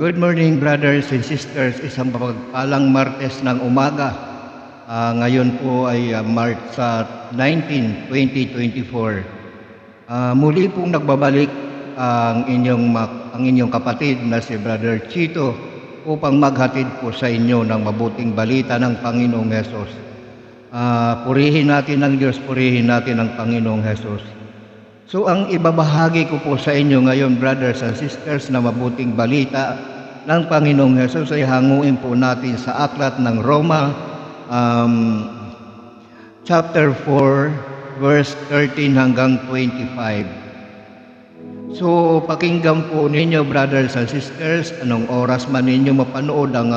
Good morning, brothers and sisters. Isang mapagpalang Martes ng umaga. Ngayon po ay March 19, 2024. Muli pong nagbabalik ang inyong kapatid na si Brother Chito upang maghatid po sa inyo ng mabuting balita ng Panginoong Hesus. Purihin natin ang Diyos, purihin natin ang Panginoong Hesus. So ang ibabahagi ko po sa inyo ngayon, brothers and sisters, na mabuting balita ng Panginoong Hesus ay hanguin po natin sa aklat ng Roma, chapter 4, verse 13 hanggang 25. So pakinggan po ninyo, brothers and sisters, anong oras man ninyo mapanood ang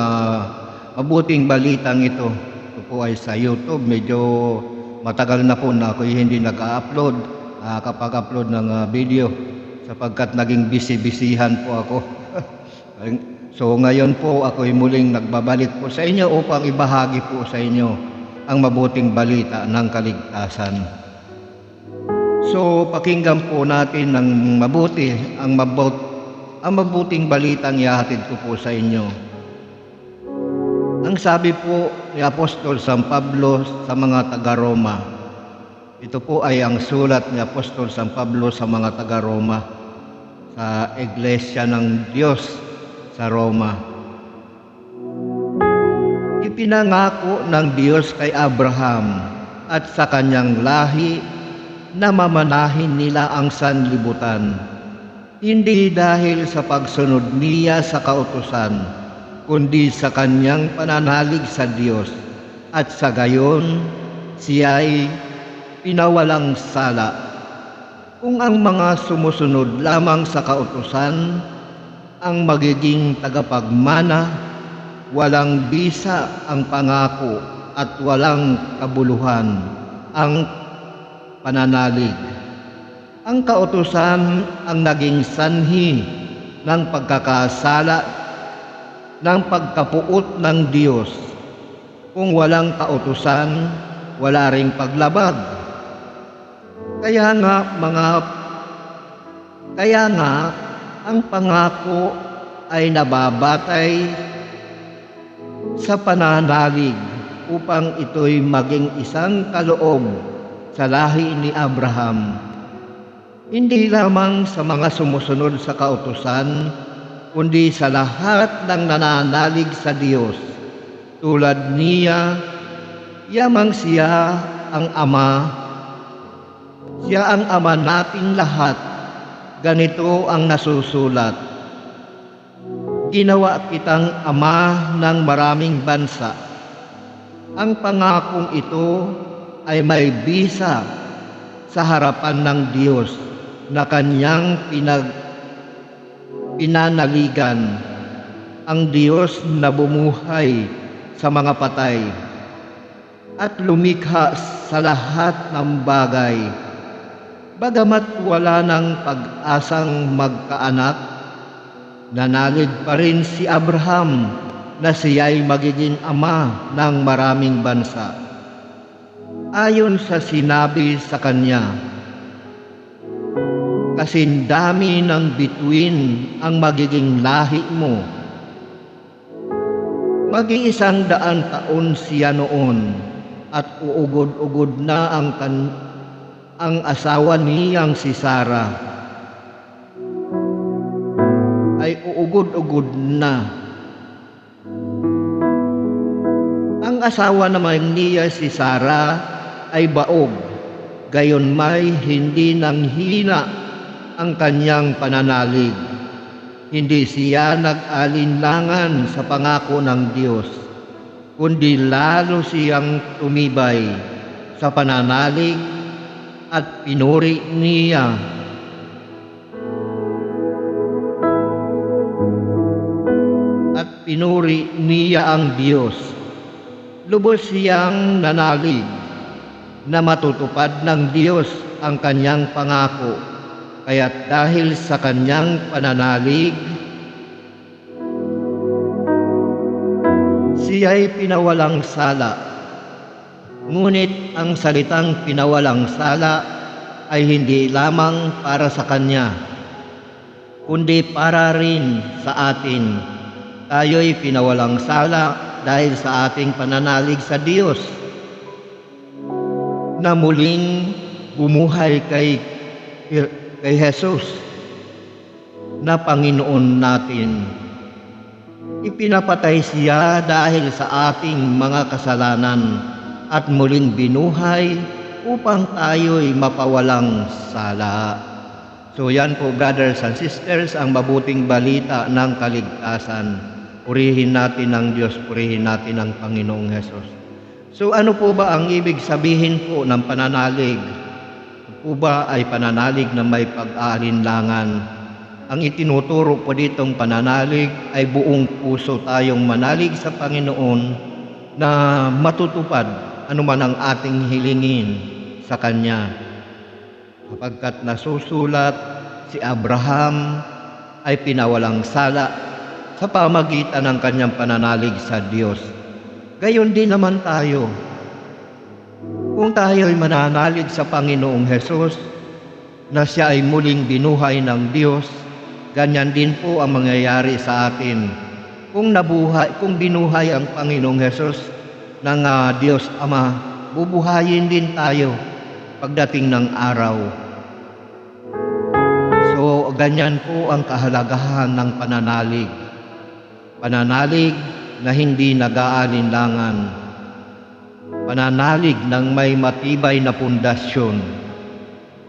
mabuting balitang ito. Ito po ay sa YouTube. Medyo matagal na po na ako hindi nag-upload. Kapag-upload ng video sapagkat naging busy-busyhan po ako. So ngayon po ako'y muling nagbabalik po sa inyo upang ibahagi po sa inyo ang mabuting balita ng kaligtasan. So pakinggan po natin ng mabuti ang mabuting balitang ihahatid ko po sa inyo. Ang sabi po ni Apostol San Pablo sa mga taga-Roma. Ito po ay ang sulat ni Apostol San Pablo sa mga taga-Roma, sa Iglesia ng Diyos sa Roma. Ipinangako ng Diyos kay Abraham at sa kanyang lahi na mamanahin nila ang sanlibutan, hindi dahil sa pagsunod niya sa kautusan, kundi sa kanyang pananalig sa Diyos, at sa gayon siya'y pinawalang sala. Kung ang mga sumusunod lamang sa kautusan ang magiging tagapagmana, walang bisa ang pangako at walang kabuluhan ang pananalig. Ang kautusan ang naging sanhi ng pagkakasala, ng pagkapuot ng Diyos. Kung walang kautusan, wala ring paglabag. Kaya nga ang pangako ay nababatay sa pananalig upang ito'y maging isang kaloob sa lahi ni Abraham. Hindi lamang sa mga sumusunod sa kautusan, kundi sa lahat ng nananalig sa Diyos. Tulad niya, yamang siya ang Ama. Siya ang Ama nating lahat. Ganito ang nasusulat. Ginawa kitang ama ng maraming bansa. Ang pangakong ito ay may bisa sa harapan ng Diyos na kanyang pinanaligan. Ang Diyos na bumuhay sa mga patay at lumikha sa lahat ng bagay. Bagamat wala ng pag-asang magkaanak, nanalig pa rin si Abraham na siya'y magiging ama ng maraming bansa. Ayon sa sinabi sa kanya, kasindami ng bituin ang magiging lahi mo. Mag-100 taon siya noon at uugod-ugod na ang asawa niyang si Sarah ay uugod-ugod na. Ang asawa naman niya si Sarah ay baog, gayon may hindi nang hina ang kanyang pananalig. Hindi siya nag-alinlangan sa pangako ng Diyos, kundi lalo siyang tumibay sa pananalig at pinuri niya. At pinuri niya ang Diyos. Lubos siyang nanalig na matutupad ng Diyos ang kanyang pangako. Kaya't dahil sa kanyang pananalig, siya'y pinawalang sala. Ngunit ang salitang pinawalang sala ay hindi lamang para sa kanya, kundi para rin sa atin tayo'y pinawalang sala dahil sa ating pananalig sa Diyos na muling bumuhay kay Jesus na Panginoon natin. Ipinapatay siya dahil sa ating mga kasalanan at muling binuhay upang tayo'y mapawalang sala. So yan po, brothers and sisters, ang mabuting balita ng kaligtasan. Purihin natin ang Diyos, purihin natin ang Panginoong Hesus. So ano po ba ang ibig sabihin po ng pananalig? Po ba ay pananalig na may pag-aalinlangan? Ang itinuturo po ditong pananalig ay buong puso tayong manalig sa Panginoon na matutupad anuman ang ating hilingin sa Kanya. Sapagkat nasusulat, si Abraham ay pinawalang sala sa pamagitan ng kanyang pananalig sa Diyos. Gayon din naman tayo. Kung tayo ay mananalig sa Panginoong Hesus na siya ay muling binuhay ng Diyos, ganyan din po ang mangyayari sa atin. Kung binuhay ang Panginoong Hesus ng Diyos Ama, bubuhayin din tayo pagdating ng araw. So, ganyan po ang kahalagahan ng pananalig. Pananalig na hindi nag-aalinlangan. Pananalig ng may matibay na pundasyon.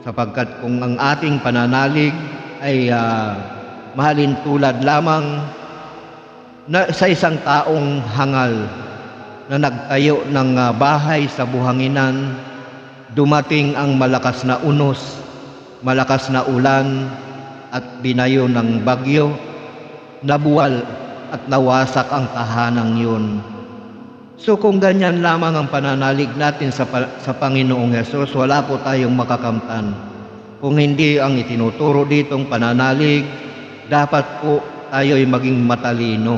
Sapagkat kung ang ating pananalig ay mahalin tulad lamang na sa isang taong hangal na nagtayo ng bahay sa buhanginan, dumating ang malakas na unos, malakas na ulan at binayo ng bagyo, nabuwal at nawasak ang tahanang yun. So kung ganyan lamang ang pananalig natin sa Panginoong Hesus, wala po tayong makakamtan. Kung hindi ang itinuturo ditong pananalig, dapat po tayo ay maging matalino.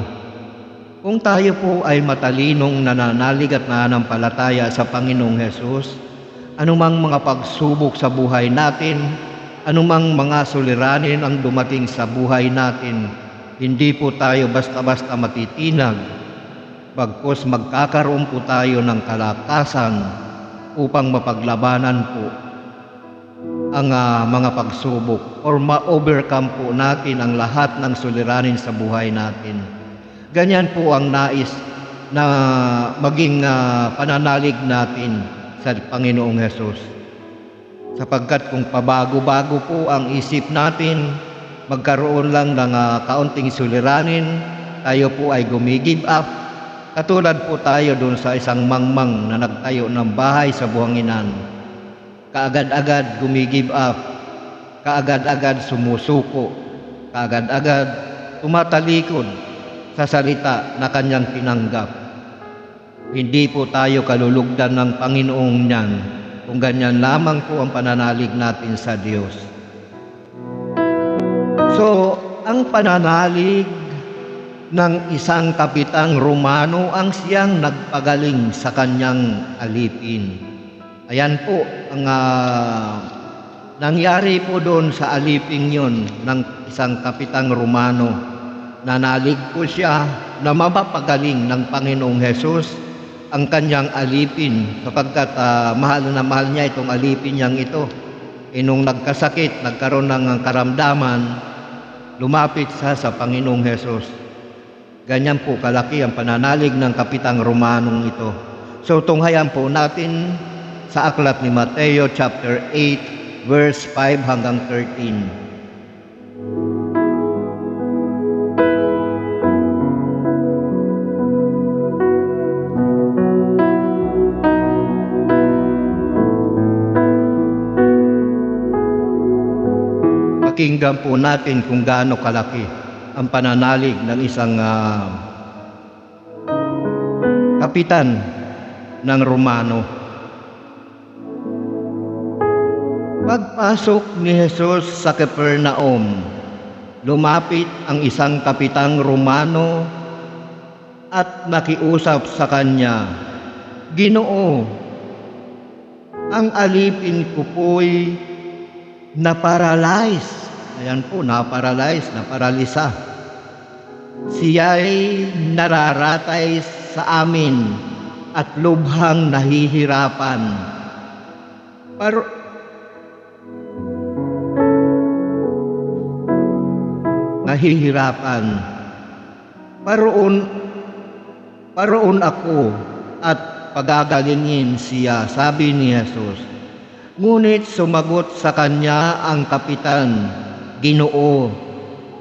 Kung tayo po ay matalinong nananalig at nananampalataya sa Panginoong Hesus, anumang mga pagsubok sa buhay natin, anumang mga suliranin ang dumating sa buhay natin, hindi po tayo basta-basta matitinag, bagkus magkakaroon po tayo ng kalakasan upang mapaglabanan po ang mga pagsubok or ma-overcome po natin ang lahat ng suliranin sa buhay natin. Ganyan po ang nais na maging pananalig natin sa Panginoong Hesus. Sapagkat kung pabago-bago po ang isip natin, magkaroon lang ng kaunting suliranin, tayo po ay gumigive up. Katulad po tayo doon sa isang mangmang na nagtayo ng bahay sa buhanginan. Kaagad-agad gumigive up, kaagad-agad sumusuko, kaagad-agad tumatalikod sa salita na kanyang tinanggap. Hindi po tayo kalulugdan ng Panginoong niyan kung ganyan lamang po ang pananalig natin sa Diyos. So, ang pananalig ng isang kapitang Romano ang siyang nagpagaling sa kanyang alipin. Ayan po ang nangyari po doon sa alipin yon ng isang kapitang Romano. Nanalig po siya na mapapagaling ng Panginoong Hesus ang kanyang alipin sapagkat mahal na mahal niya itong alipin niyang ito. Nung nagkasakit, nagkaroon ng karamdaman, lumapit siya sa Panginoong Hesus. Ganyan po kalaki ang pananalig ng kapitang Romanong ito. So tunghayan po natin sa aklat ni Mateo chapter 8 verse 5 hanggang 13. Pakinggan po natin kung gaano kalaki ang pananalig ng isang kapitan ng Romano. Pagpasok ni Jesus sa Capernaum, lumapit ang isang kapitang Romano at nakiusap sa kanya, "Ginoo, ang alipin ko po'y naparalyze." Ayan po, naparalyze, naparalisa. Siya'y nararatay sa amin at lubhang nahihirapan. Paroon ako at pagagalingin siya, sabi ni Jesus. Ngunit sumagot sa kanya ang kapitan, Ginoo,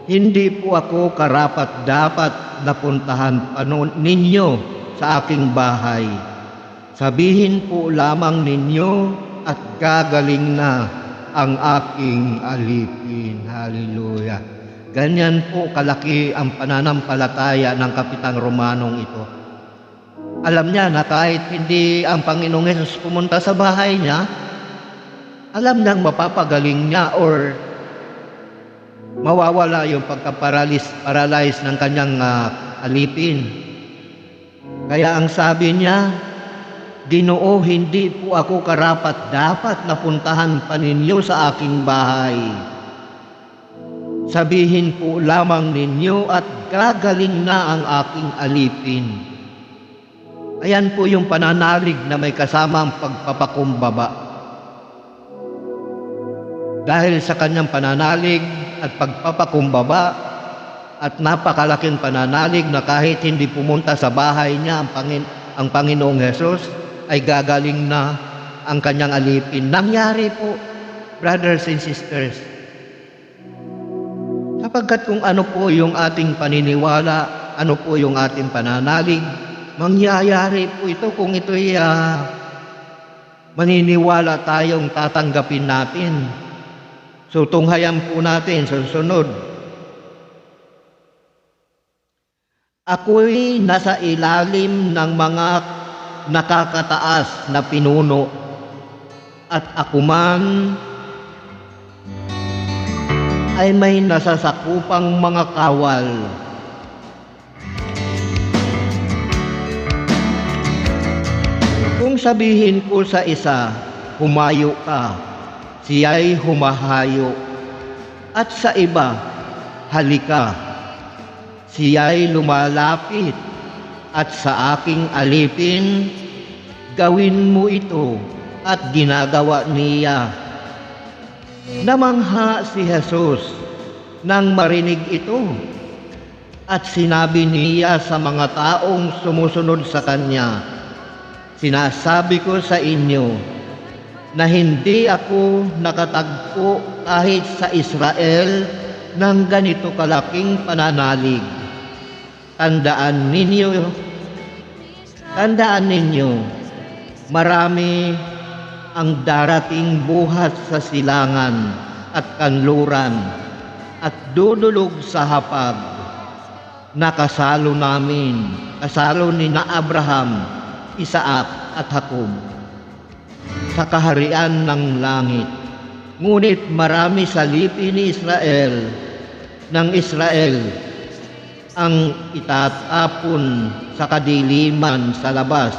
hindi po ako karapat-dapat na puntahan pa ninyo sa aking bahay. Sabihin po lamang ninyo at gagaling na ang aking alipin. Hallelujah. Ganyan po kalaki ang pananampalataya ng Kapitang Romanong ito. Alam niya na kahit hindi ang Panginoong Hesus pumunta sa bahay niya, alam niyang mapapagaling niya or mawawala yung pagka-paralyze ng kanyang alipin. Kaya ang sabi niya, Ginoo, hindi po ako karapat-dapat na puntahan pa ninyo sa aking bahay. Sabihin po lamang ninyo at gagaling na ang aking alipin. Ayan po yung pananalig na may kasamang pagpapakumbaba. Dahil sa kanyang pananalig at pagpapakumbaba at napakalaking pananalig na kahit hindi pumunta sa bahay niya ang Panginoong Hesus, ay gagaling na ang kanyang alipin. Nangyari po, brothers and sisters. Sapagkat kung ano po yung ating paniniwala, ano po yung ating pananalig, mangyayari po ito kung ito'y maniniwala tayong tatanggapin natin. So tunghayan po natin sa susunod. Ako'y nasa ilalim ng mga nakakataas na pinuno at ako man ay may nasasakupang mga kawal. Kung sabihin ko sa isa, humayo ka, siya'y humahayo. At sa iba, halika, siya'y lumalapit. At sa aking alipin, gawin mo ito at ginagawa niya. Namangha si Jesus nang marinig ito at sinabi niya sa mga taong sumusunod sa kanya, sinasabi ko sa inyo na hindi ako nakatagpo kahit sa Israel ng ganito kalaking pananalig. Tandaan ninyo, marami ang darating buhat sa silangan at kanluran at dudulog sa hapag na kasalo ni na Abraham, Isaac at Jacob sa kaharian ng langit. Ngunit marami sa lipi ni Israel ang itatapon sa kadiliman sa labas.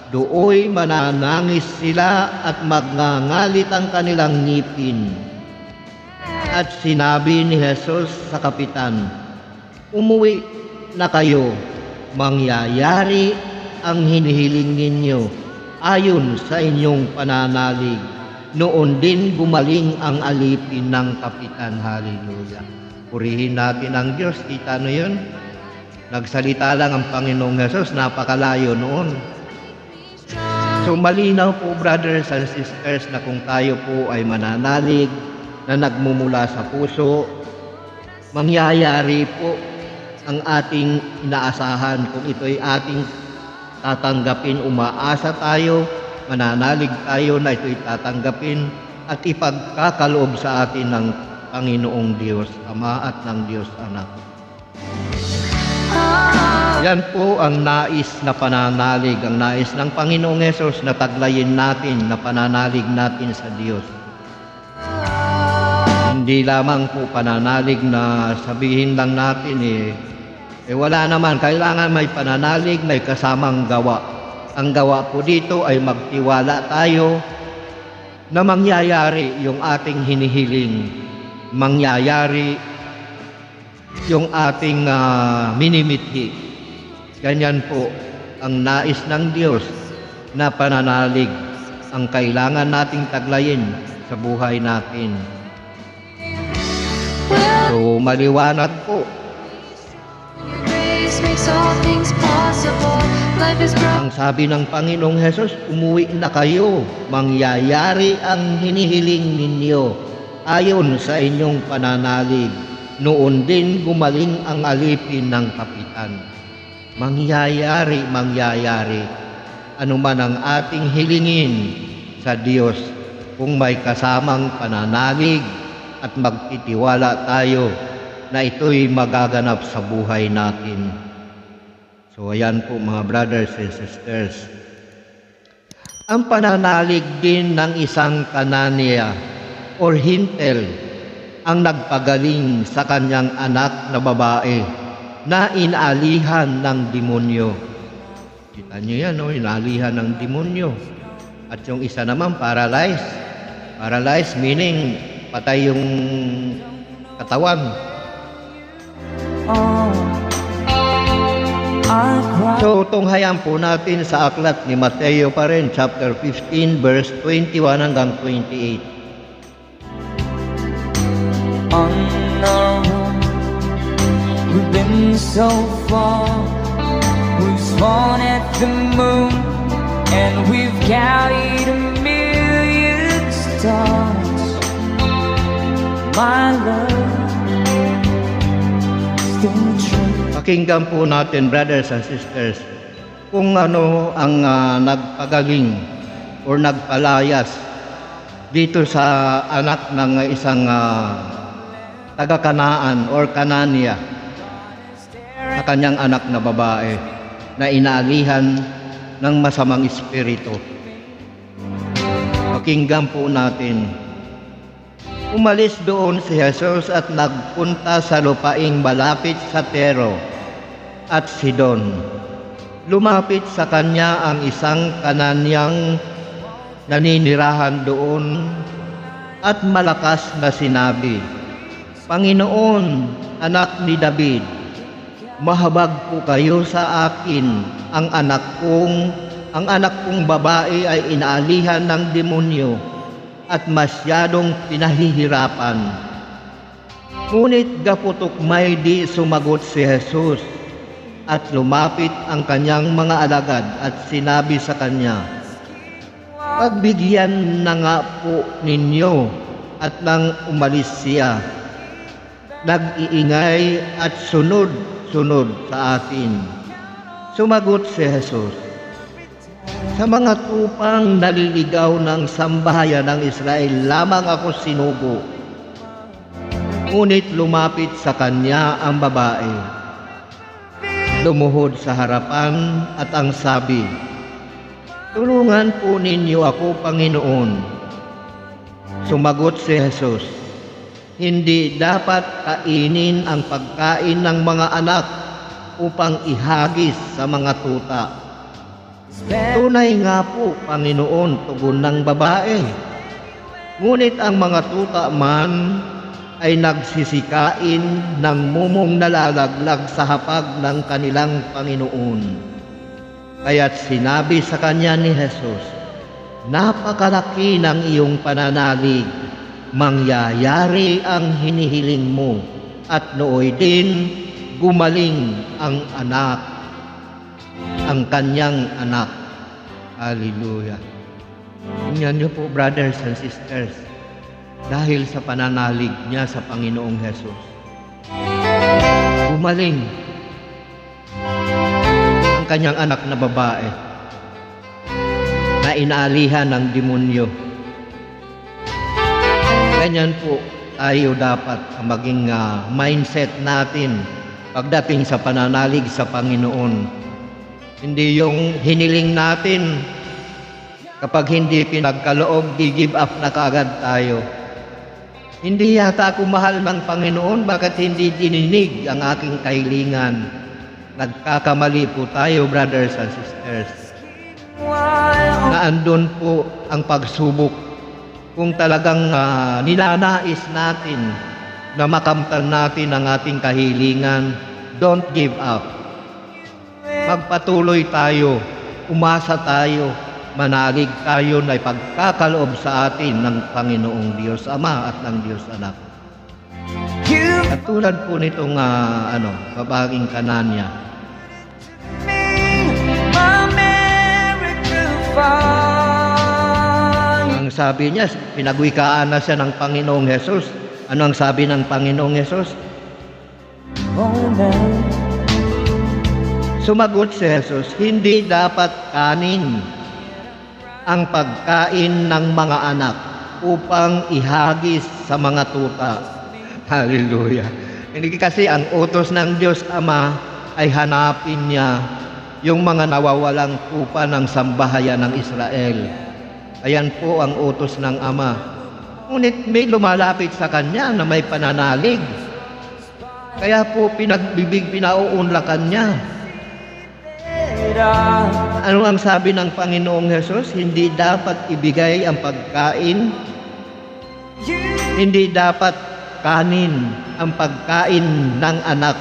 Dooy mananangis sila at magngangalit ang kanilang ngipin. At sinabi ni Jesus sa kapitan, umuwi na kayo, mangyayari ang hinihiling ninyo ayon sa inyong pananalig. Noon din gumaling ang alipin ng kapitan. Hallelujah. Purihin natin ang Diyos. Kita no yun? Nagsalita lang ang Panginoong Hesus, napakalayo noon. So malinaw po, brothers and sisters, na kung tayo po ay mananalig na nagmumula sa puso, mangyayari po ang ating inaasahan. Kung ito'y ating tatanggapin, umaasa tayo, mananalig tayo na ito'y tatanggapin at ipagkakaloob sa atin ng Panginoong Diyos Ama at ng Diyos Anak. Yan po ang nais na pananalig, ang nais ng Panginoong Hesus na taglayin natin, na pananalig natin sa Diyos. Hindi lamang po pananalig na sabihin lang natin wala naman, kailangan may pananalig, may kasamang gawa. Ang gawa po dito ay magtiwala tayo na mangyayari yung ating hinihiling. Mangyayari yung ating minimithi. Ganyan po ang nais ng Diyos na pananalig ang kailangan nating taglayin sa buhay natin. So, maliwanag po. Ang sabi ng Panginoong Hesus, umuwi na kayo, mangyayari ang hinihiling ninyo ayon sa inyong pananalig. Noon din gumaling ang alipin ng kapitan. Mangyayari. Ano man ang ating hilingin sa Diyos, kung may kasamang pananalig at magtitiwala tayo na ito'y magaganap sa buhay natin. So ayan po mga brothers and sisters. Ang pananalig din ng isang Kananea or Hintel ang nagpagaling sa kanyang anak na babae na inalihan ng demonyo. Kita niyo yan, no? Inalihan ng demonyo. At yung isa naman, paralyzed. Paralyzed meaning patay yung katawan. So, tunghayan po natin sa aklat ni Mateo pa rin, chapter 15, verse 21 hanggang 28. Unknown, we've been so far, we've sworn at the moon, and we've carried 1,000,000 stars. My love, still true. Pakinggan po natin, brothers and sisters, kung ano ang nagpagaling or nagpalayas dito sa anak ng isang taga-Kanaan or Kanania, sa kanyang anak na babae na inaalihan ng masamang espiritu. Pakinggan po natin. Umalis doon si Jesus at nagpunta sa lupaing malapit sa Tiro at Sidon. Lumapit sa kanya ang isang Kananyang naninirahan doon at malakas na sinabi, Panginoon, anak ni David, mahabag po kayo sa akin. Ang anak kong babae ay inaalihan ng demonyo at masyadong pinahihirapan. Ngunit gaputok may di sumagot si Jesus at lumapit ang kanyang mga alagad at sinabi sa kanya, pagbigyan na nga po ninyo, at nang umalis siya, nag-iingay at sunod-sunod sa atin. Sumagot si Jesus, sa mga tupang naliligaw ng sambahayan ng Israel lamang ako sinugo. Ngunit lumapit sa kanya ang babae. Lumuhod sa harapan at ang sabi, tulungan po ninyo ako, Panginoon. Sumagot si Jesus, hindi dapat kainin ang pagkain ng mga anak upang ihagis sa mga tuta. Tunay nga po, Panginoon, tugon ng babae. Ngunit ang mga tuta man ay nagsisikain ng mumong nalalaglag sa hapag ng kanilang Panginoon. Kaya't sinabi sa kanya ni Jesus, napakalaki ng iyong pananalig, mangyayari ang hinihiling mo, at nooy din gumaling ang kanyang anak. Hallelujah. Tingnan niyo po, brothers and sisters, dahil sa pananalig niya sa Panginoong Hesus, gumaling ang kanyang anak na babae na inaalihan ng demonyo. Ganyan po tayo dapat maging mindset natin pagdating sa pananalig sa Panginoon. Hindi yung hiniling natin, kapag hindi pinagkaloob, gi-give up na kaagad tayo. Hindi yata ako mahal ng Panginoon, bakit hindi dininig ang aking kahilingan? Nagkakamali po tayo, brothers and sisters. Na andun po ang pagsubok. Kung talagang nilanais natin na makamtan natin ang ating kahilingan. Don't give up. Magpatuloy tayo, umasa tayo, manalig tayo na ipagkakaloob sa atin ng Panginoong Diyos Ama at ng Diyos Anak. At tulad po nitong babaeng Kananya, ang sabi niya, pinagwikaan na siya ng Panginoong Hesus. Ano ang sabi ng Panginoong Hesus? Sumagot si Hesus, hindi dapat kanin ang pagkain ng mga anak upang ihagis sa mga tuta. Hallelujah. Hindi kasi ang utos ng Diyos Ama ay hanapin niya yung mga nawawalang tupa ng sambahayan ng Israel. Ayan po ang utos ng Ama. Ngunit may lumalapit sa Kanya na may pananalig. Kaya po pinauunlakan niya. Ano ang sabi ng Panginoong Hesus? Hindi dapat ibigay ang pagkain. Hindi dapat kanin ang pagkain ng anak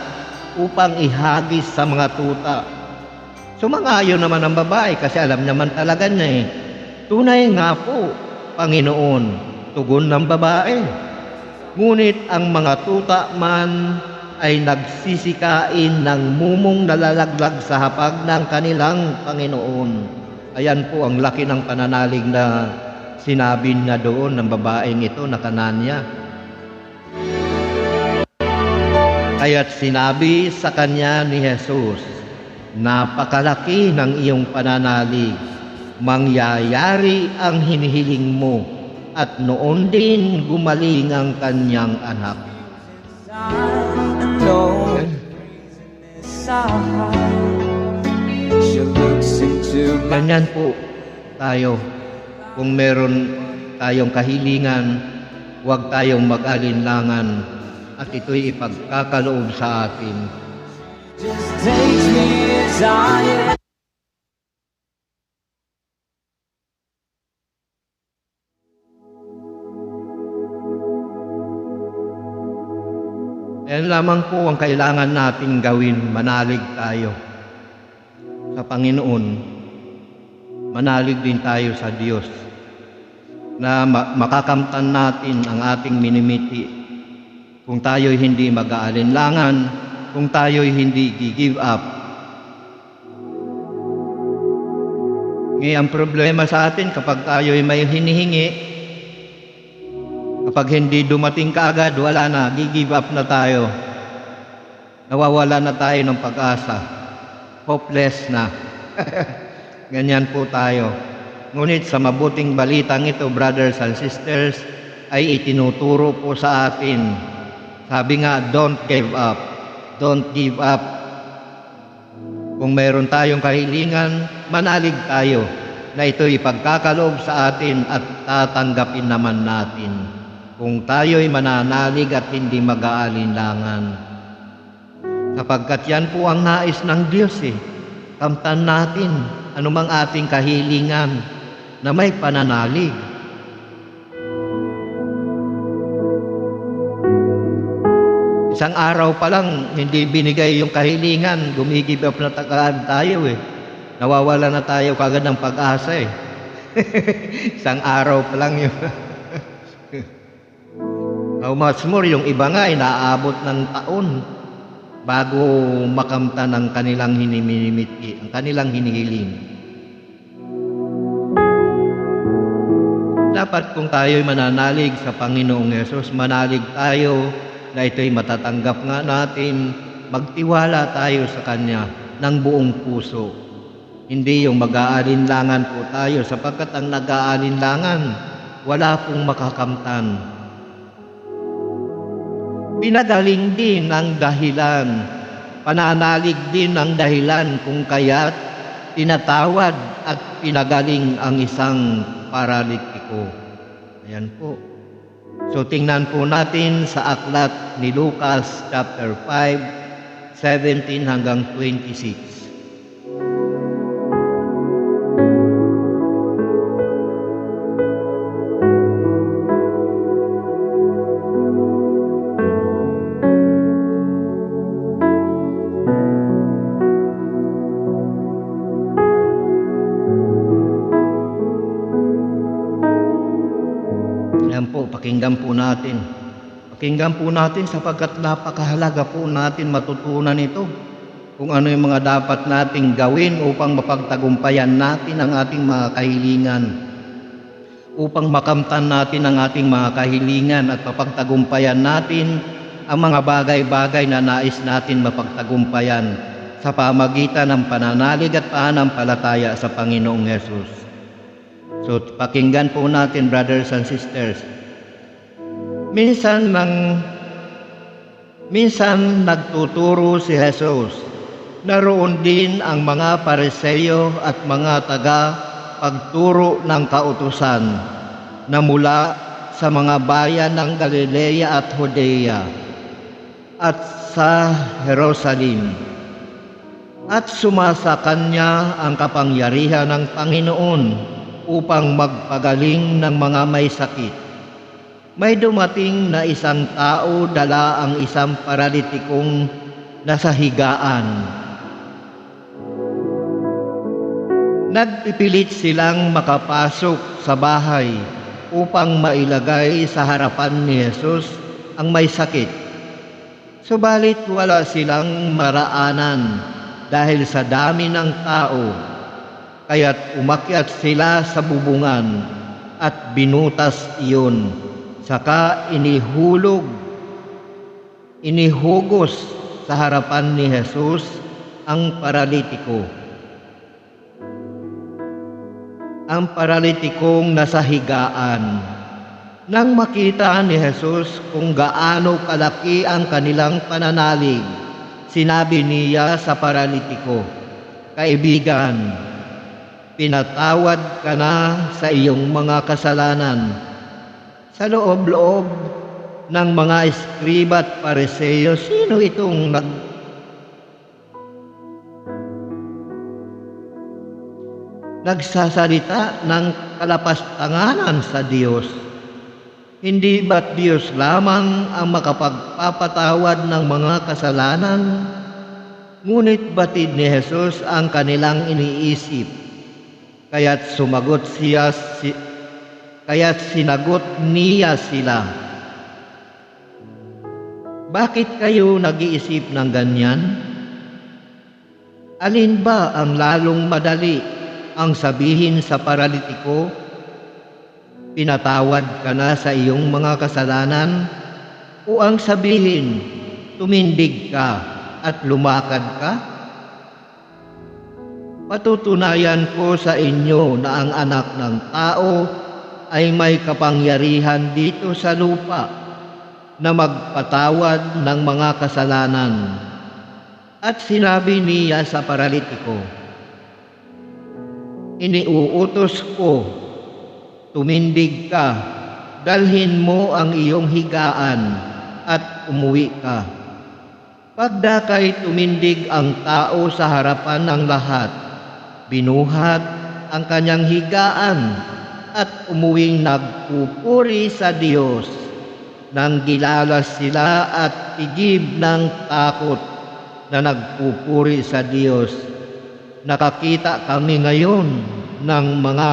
upang ihagis sa mga tuta. Sumangayon naman ang babae kasi alam naman talaga niya tunay nga po, Panginoon, tugon ng babae. Ngunit ang mga tuta man ay nagsisikain ng mumong nalalaglag sa hapag ng kanilang Panginoon. Ayan po ang laki ng pananalig na sinabi niya doon ng babaeng ito na Kananya. Kaya't sinabi sa kanya ni Jesus, napakalaki ng iyong pananalig, mangyayari ang hinihiling mo, at noon din gumaling ang kanyang anak. Ganyan po tayo. Kung meron tayong kahilingan, huwag tayong mag-alinlangan at ito'y ipagkakaloob sa atin. Just takes me as I am. Yan lamang po ang kailangan nating gawin, manalig tayo sa Panginoon. Manalig din tayo sa Diyos na makakamtan natin ang ating minimiti kung tayo'y hindi mag-aalinlangan, kung tayo'y hindi gi-give up. Ngayon, ang problema sa atin kapag tayo'y may hinihingi, kapag hindi dumating kaagad, wala na, gi-give up na tayo. Nawawala na tayo ng pag-asa. Hopeless na. Ganyan po tayo. Ngunit sa mabuting balitang ito, brothers and sisters, ay itinuturo po sa atin. Sabi nga, don't give up. Don't give up. Kung mayroon tayong kahilingan, manalig tayo na ito'y ipagkakaloob sa atin at tatanggapin naman natin. Kung tayo'y mananalig at hindi mag-aalinlangan. Sapagkat yan po ang nais ng Diyos Kamtan natin anumang ating kahilingan na may pananalig. Isang araw pa lang, hindi binigay yung kahilingan, gumigib up na tayo Nawawala na tayo kagad ng pag-asa Isang araw pa lang yun. How much more, yung iba nga ay naaabot ng taon bago makamtan ang kanilang hiniminimiti, ang kanilang hinihiling. Dapat kung tayo'y mananalig sa Panginoong Hesus, manalig tayo na ito'y matatanggap nga natin, magtiwala tayo sa Kanya ng buong puso. Hindi yung mag-aalinlangan po tayo sapagkat ang nag-aalinlangan, wala pong makakamtan. Pinagaling din ang dahilan, pananalig din ang dahilan kung kaya't tinatawad at pinagaling ang isang paralitiko. Ayan po. So tingnan po natin sa aklat ni Lucas chapter 5, 17 hanggang 26. pakinggan po natin. Pakinggan po natin sapagkat napakahalaga po natin matutunan ito. Kung ano yung mga dapat nating gawin upang mapagtagumpayan natin ang ating mga kahilingan. Upang makamtan natin ang ating mga kahilingan at mapagtagumpayan natin ang mga bagay-bagay na nais natin mapagtagumpayan sa pamagitan ng pananalig at pananampalataya sa Panginoong Hesus. So, pakinggan po natin, brothers and sisters. Minsan nagtuturo si Jesus. Naroon din ang mga Pariseo at mga taga-pagturo ng kautusan na mula sa mga bayan ng Galilea at Judea at sa Jerusalem. At sumasa kanya ang kapangyarihan ng Panginoon upang magpagaling ng mga may sakit. May dumating na isang tao dala ang isang paralitikong nasa higaan. Nagpipilit silang makapasok sa bahay upang mailagay sa harapan ni Jesus ang may sakit. Subalit wala silang maraanan dahil sa dami ng tao, kaya't umakyat sila sa bubungan at binutas iyon, saka inihugos sa harapan ni Jesus ang paralitiko. Ang paralitikong nasa higaan. Nang makita ni Jesus kung gaano kalaki ang kanilang pananalig, sinabi niya sa paralitiko, "Kaibigan, pinatawad ka na sa iyong mga kasalanan." Sa loob-loob ng mga eskriba at Pariseo, sino itong nagsasalita ng kalapastanganan sa Diyos? Hindi ba't Diyos lamang ang makapagpapatawad ng mga kasalanan? Ngunit batid ni Jesus ang kanilang iniisip. Kaya't sinagot niya sila, "Bakit kayo nag-iisip ng ganyan? Alin ba ang lalong madali? Ang sabihin sa paralitiko, 'Pinatawad ka na sa iyong mga kasalanan,' o ang sabihin, 'Tumindig ka at lumakad ka'? Patutunayan ko sa inyo na ang Anak ng Tao ay may kapangyarihan dito sa lupa na magpatawad ng mga kasalanan." At sinabi niya sa paralitiko, "Iniuutos ko, tumindig ka, dalhin mo ang iyong higaan at umuwi ka." Pagdakay tumindig ang tao sa harapan ng lahat, binuhat ang kanyang higaan at umuwing nagpupuri sa Diyos. Nang gilalas sila at tigib ng takot na nagpupuri sa Diyos, nakakita kami ngayon ng mga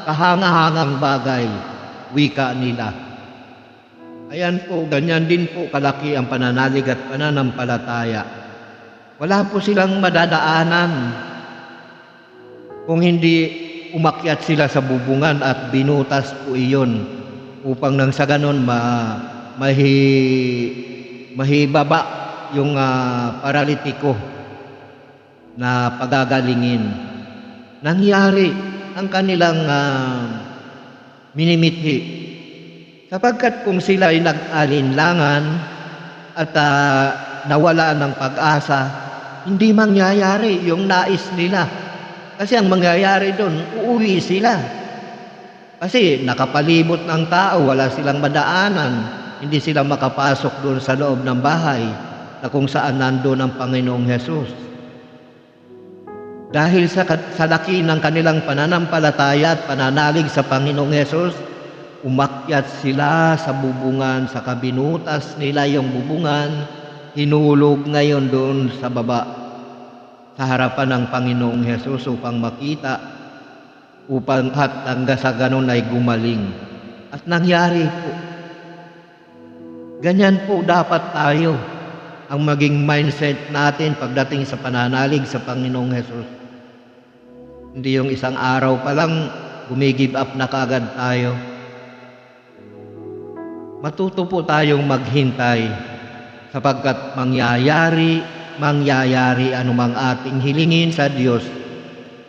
kahangahangang bagay, wika nila. Ayan po, ganyan din po kalaki ang pananalig at pananampalataya. Wala po silang madadaanan kung hindi umakyat sila sa bubungan at binutas po iyon upang nang sa ganon mahibaba yung paralitiko na pagagalingin. Nangyari ang kanilang minimithi, sapagkat kung sila ay nag-alinlangan at nawala ng pag-asa, hindi mangyayari yung nais nila. Kasi ang mangyayari doon, uuwi sila. Kasi nakapalibot ng tao, wala silang madaanan, hindi sila makapasok doon sa loob ng bahay na kung saan nandoon ang Panginoong Hesus. Dahil sa laki ng kanilang pananampalataya at pananalig sa Panginoong Hesus, umakyat sila sa bubungan, sa kabinutas nila yung bubungan, hinulog ngayon doon sa baba, sa harapan ng Panginoong Hesus upang makita, upang hanggang sa ganon ay gumaling. nangyari po. Ganyan po dapat tayo ang maging mindset natin pagdating sa pananalig sa Panginoong Hesus. Hindi yung isang araw pa lang gumigive up na kaagad tayo. Matuto po tayong maghintay sapagkat mangyayari anumang ating hilingin sa Diyos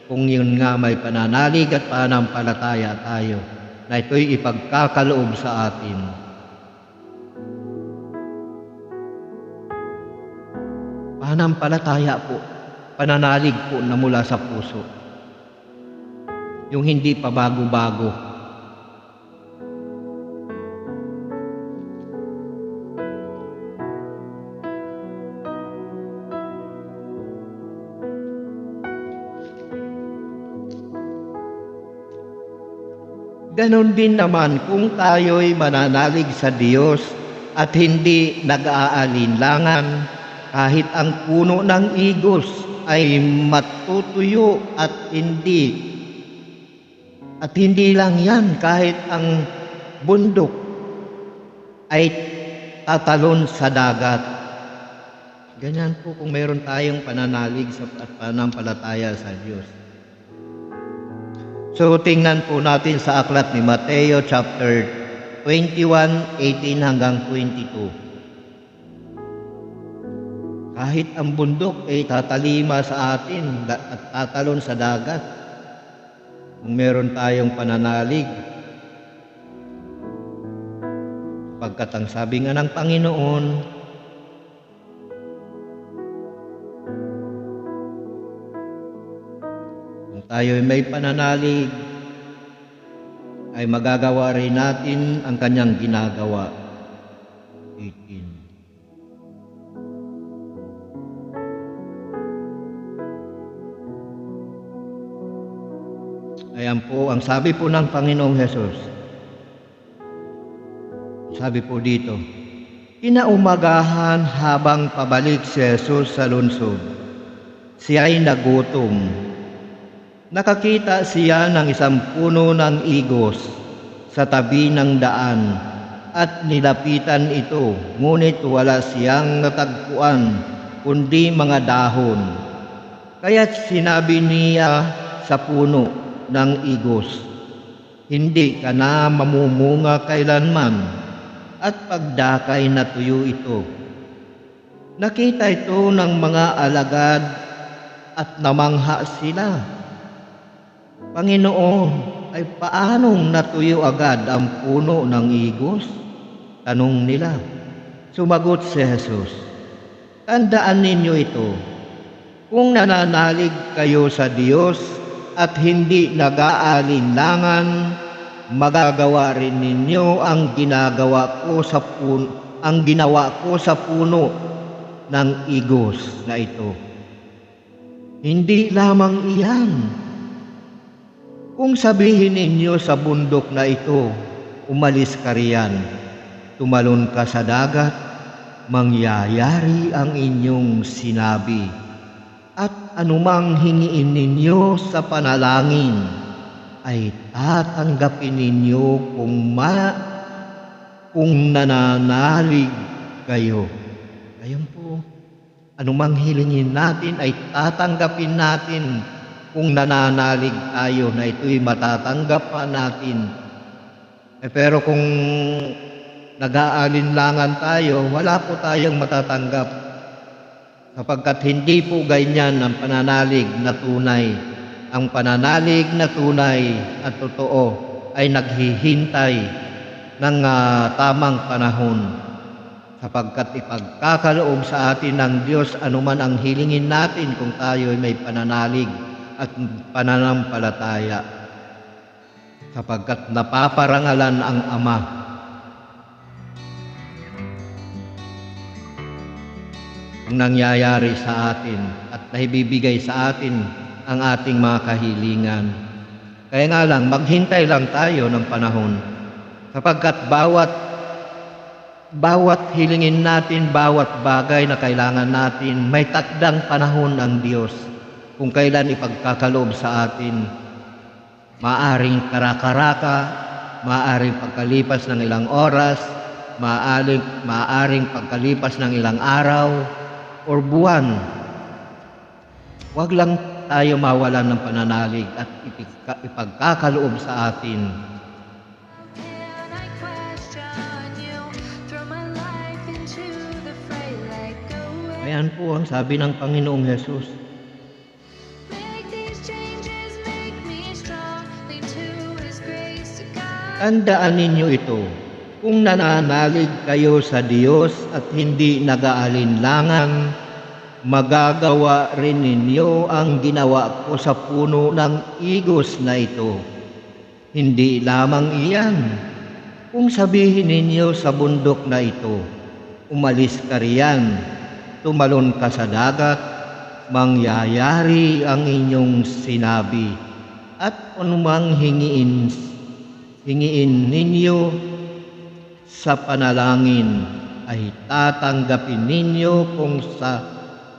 kung yun nga may pananalig at pananampalataya tayo na ito'y ipagkakaloob sa atin. Pananampalataya po, pananalig po na mula sa puso. Yung hindi pa bago-bago. Ganon din naman kung tayo'y mananalig sa Diyos at hindi nag-aalinlangan, kahit ang puno ng igos ay matutuyo at hindi lang yan, kahit ang bundok ay tatalon sa dagat. Ganyan po kung meron tayong pananalig at pananampalataya sa Diyos. So, tingnan po natin sa aklat ni Mateo chapter 21:18 hanggang 22. Kahit ang bundok ay tatalima sa atin at tatalon sa dagat, kung meron tayong pananalig, pagkat ang sabi nga ng Panginoon, kung tayo may pananalig, ay magagawa rin natin ang kanyang ginagawa. 18. Ayan po, ang sabi po ng Panginoong Hesus. Sabi po dito, kinaumagahan habang pabalik si Hesus sa lungsod, siya'y nagutom. Nakakita siya ng isang puno ng igos sa tabi ng daan at nilapitan ito, ngunit wala siyang natagpuan kundi mga dahon. Kaya't sinabi niya sa puno ng igos, hindi ka na mamumunga kailanman, at pagdakay na tuyo ito. Nakita ito ng mga alagad at namangha sila. Panginoon, ay paanong natuyo agad ang puno ng igos? Tanong nila. Sumagot si Jesus, tandaan ninyo ito, kung nananalig kayo sa Diyos at hindi nag-aalinlangan, magagawa rin ninyo ang ginawa ko sa puno ng igos na ito. Hindi lamang iyan. Kung sabihin ninyo sa bundok na ito, umalis ka riyan, tumalon ka sa dagat, mangyayari ang inyong sinabi. At anumang hingiin ninyo sa panalangin, ay tatanggapin ninyo kung nananalig kayo. Ayun po, anumang hilingin natin ay tatanggapin natin kung nananalig tayo, na ito'y matatanggap pa natin. Pero kung nag-aalinlangan tayo, wala po tayong matatanggap, sapagkat hindi po ganyan ang pananalig na tunay. Ang pananalig na tunay at totoo ay naghihintay ng tamang panahon, sapagkat ipagkakaloob sa atin ng Diyos anuman ang hilingin natin kung tayo ay may pananalig at pananampalataya, sapagkat napaparangalan ang Ama. Ang nangyayari sa atin at naibibigay sa atin ang ating mga kahilingan. Kaya nga lang, maghintay lang tayo ng panahon, sapagkat bawat hilingin natin, bawat bagay na kailangan natin, may takdang panahon ang Diyos kung kailan ipagkakaloob sa atin. Maaring karakaraka, maaaring pagkalipas ng ilang oras, maaaring pagkalipas ng ilang araw or buwan. Huwag lang tayo mawalan ng pananalig at ipagkakaloob sa atin. And I question you, throw my life into the fray, let go and Ayan po ang sabi ng Panginoong Hesus. make these changes, make me strong, lean to His grace to guide. Tandaan ninyo ito, kung nananalig kayo sa Diyos at hindi nag-aalinlangan, magagawa rin ninyo ang ginawa ko sa puno ng igos na ito. Hindi lamang iyan, kung sabihin ninyo sa bundok na ito, umalis ka riyan, tumalon ka sa dagat, mangyayari ang inyong sinabi, at anumang hingiin ninyo sa panalangin ay tatanggapin ninyo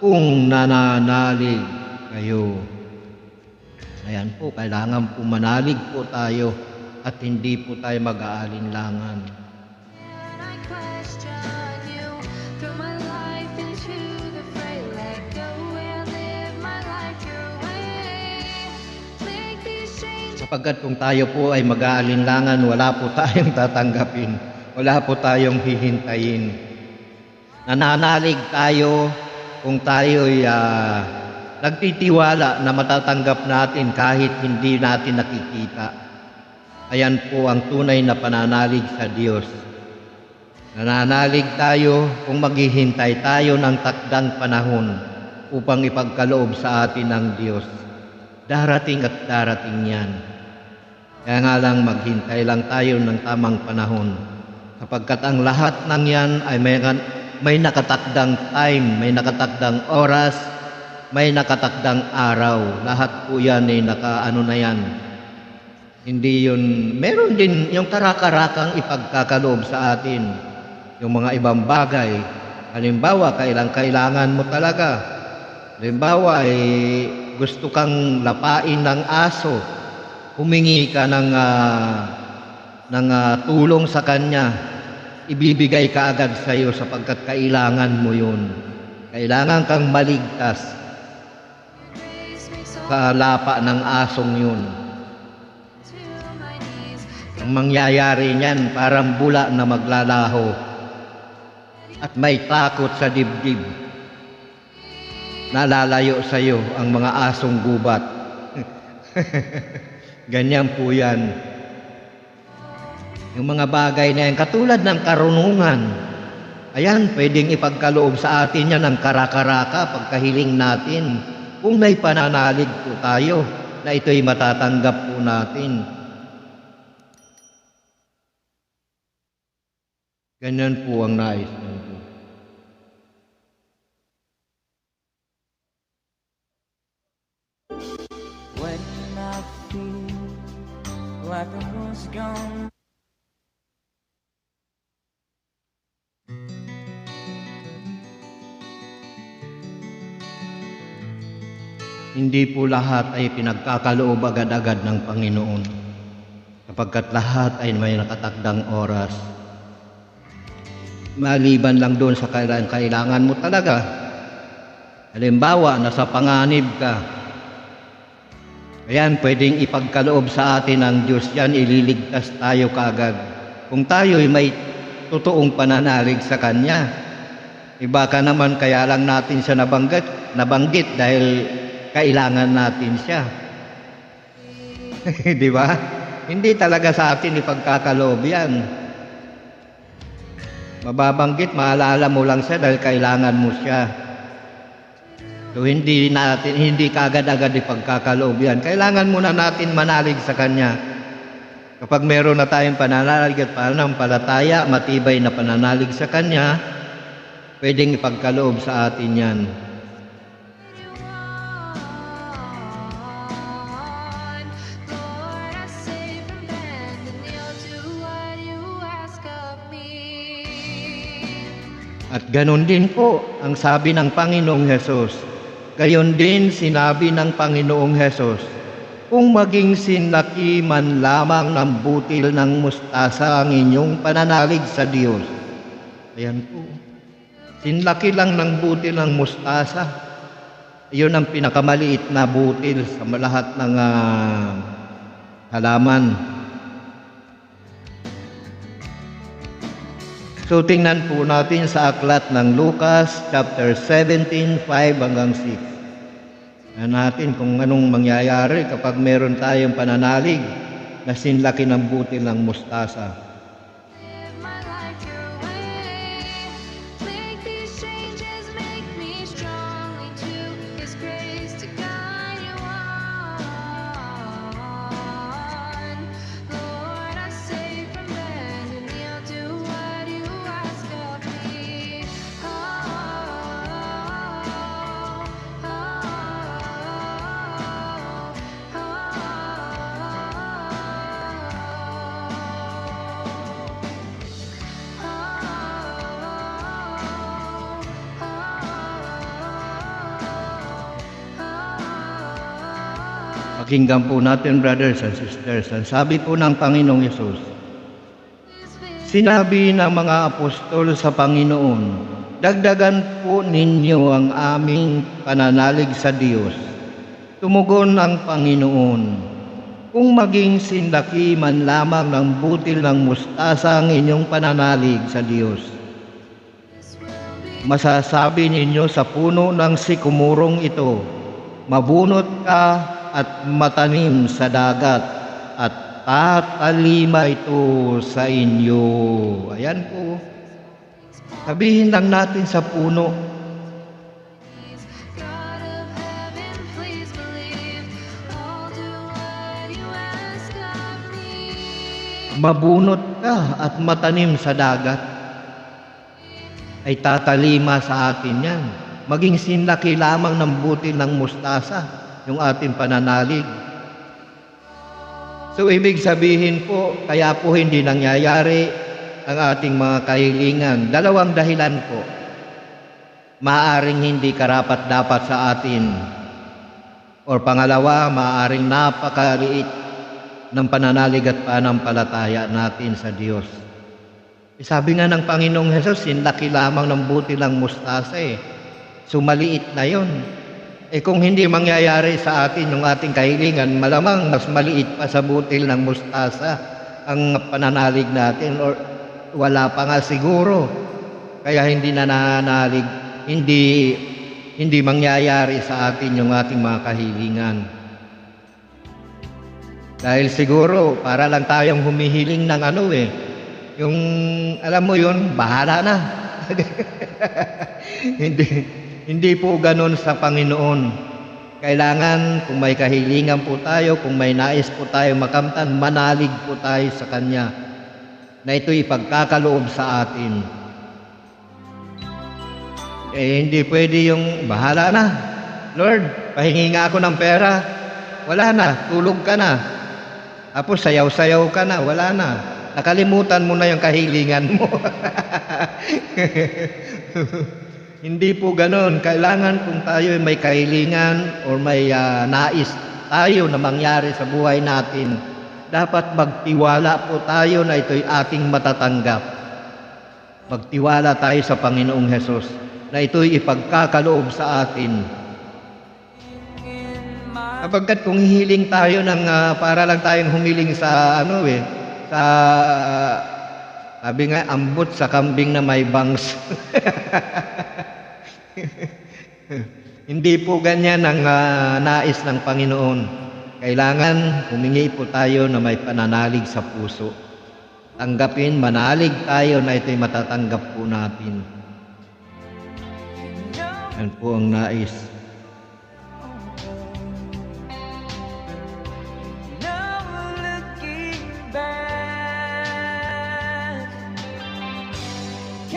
kung nananalig kayo. Ayan po, kailangan po manalig po tayo at hindi po tayo mag-aalinlangan. And I question you, throw my life into the fray, let go and live my life your way. Make these changes. Sapagkat kung tayo po ay mag-aalinlangan, wala po tayong tatanggapin, wala po tayong hihintayin. Nananalig tayo kung tayo'y nagtitiwala na matatanggap natin kahit hindi natin nakikita. Ayan po ang tunay na pananalig sa Diyos. Nananalig tayo kung maghihintay tayo ng takdang panahon upang ipagkaloob sa atin ng Diyos. Darating at darating yan. Kaya nga lang maghintay lang tayo ng tamang panahon. Sapagkat ang lahat ng yan ay may nakatakdang time, may nakatakdang oras, may nakatakdang araw. Lahat po yan ay nakaano na yan. Hindi yun, meron din yung karakarakang ipagkakaloob sa atin. Yung mga ibang bagay. Halimbawa, kailangan mo talaga. Halimbawa, gusto kang lapain ng aso. Humingi ka ng tulong sa kanya. Ibibigay ka agad sa iyo sapagkat kailangan mo yun. Kailangan kang maligtas Grace makes all sa lapa ng asong yun. to my knees. Ang mangyayari niyan, parang bula na maglalaho at may takot sa dibdib. Nalalayo sa iyo ang mga asong gubat. Ganyan po yan. Yung mga bagay na yan, katulad ng karunungan, ayan, pwedeng ipagkaloob sa atin yan ng karakaraka pagkahiling natin. Kung may pananalig po tayo, na ito'y matatanggap po natin. Ganyan po ang nais ng Diyos. When I feel like I was gone. Hindi po lahat ay pinagkakaloob agad-agad ng Panginoon, sapagkat lahat ay may nakatakdang oras. Maliban lang doon sa kailangan mo talaga. Halimbawa, nasa panganib ka. Ayan, pwedeng ipagkaloob sa atin ng Diyos yan, ililigtas tayo kaagad. Kung tayo'y may totoong pananalig sa Kanya. Iba ka naman, kaya lang natin siya nabanggit dahil kailangan natin siya. Di ba? Hindi talaga sa atin ipagkakaloob yan. Mababanggit, maalala mo lang siya dahil kailangan mo siya. So hindi kaagad-agad ipagkakaloob yan. Kailangan muna natin manalig sa Kanya. Kapag meron na tayong pananalig at pananampalataya, matibay na pananalig sa Kanya, pwedeng ipagkaloob sa atin yan. Lord, I say from bend and you'll do what you ask of me. At ganon din po ang sabi ng Panginoong Hesus. Gayon din sinabi ng Panginoong Hesus, kung maging sinlaki man lamang ng butil ng mustasa ang inyong pananalig sa Diyos. Ayan po. Sinlaki lang ng butil ng mustasa. Iyon ang pinakamaliit na butil sa lahat ng halaman. So tingnan po natin sa aklat ng Lucas chapter 17, 5 hanggang 6. Natin kung anong mangyayari kapag meron tayong pananalig na sinlaki ng butil ng mustasa. Live my life your way. Make these changes, make me strong. Lean to His grace to guide you on. Lord, I say from bend and kneel to what you ask of me. Pakinggan po natin, brothers and sisters. Ang sabi po ng Panginoong Yesus, sinabi ng mga apostol sa Panginoon, dagdagan po ninyo ang aming pananalig sa Diyos. Tumugon ang Panginoon, kung maging sinlaki man lamang ng butil ng mustasa ang inyong pananalig sa Diyos. Masasabi ninyo sa puno ng sikumurong ito, mabunot ka at matanim sa dagat at tatalima ito sa inyo. Ayan po. Sabihin lang natin sa puno, God of heaven, please believe. I'll do what you ask of me. mabunot ka at matanim sa dagat, ay tatalima sa atin yan. Maging sinlaki lamang ng butil ng mustasa yung ating pananalig. So ibig sabihin po, kaya po hindi nangyayari ang ating mga kahilingan. Dalawang dahilan po. Maaring hindi karapat-dapat sa atin. Or pangalawa, maaring napakaliit ng pananalig at panampalataya natin sa Diyos. Sabi nga ng Panginoong Hesus, sinlaki lamang ng butil ng mustasa eh. So maliit na yon. Kung hindi mangyayari sa atin yung ating kahilingan, malamang mas maliit pa sa butil ng mustasa ang pananalig natin, or wala pa nga siguro. Kaya hindi nananalig, hindi mangyayari sa atin yung ating mga kahilingan. Dahil siguro, para lang tayong humihiling ng yung, alam mo yun, bahala na. Hindi po ganun sa Panginoon. Kailangan kung may kahilingan po tayo, kung may nais po tayo makamtan, manalig po tayo sa Kanya na ito'y ipagkakaloob sa atin. Hindi pwede yung bahala na. Lord, pahingi nga ako ng pera. Wala na, tulog ka na. Tapos sayaw-sayaw ka na, wala na. Nakalimutan mo na yung kahilingan mo. Hindi po ganon. Kailangan kung tayo may kahilingan or may nais tayo na mangyari sa buhay natin, dapat magtiwala po tayo na ito'y ating matatanggap. Magtiwala tayo sa Panginoong Hesus na ito'y ipagkakaloob sa atin. Kapagkat kung hihiling tayo ng para lang tayong humiling sa sabi nga, ambot sa kambing na may bangs. Hindi po ganyan ang nais ng Panginoon. Kailangan humingi po tayo na may pananalig sa puso. Tanggapin, manalig tayo na ito'y matatanggap po natin. Yan po ang nais.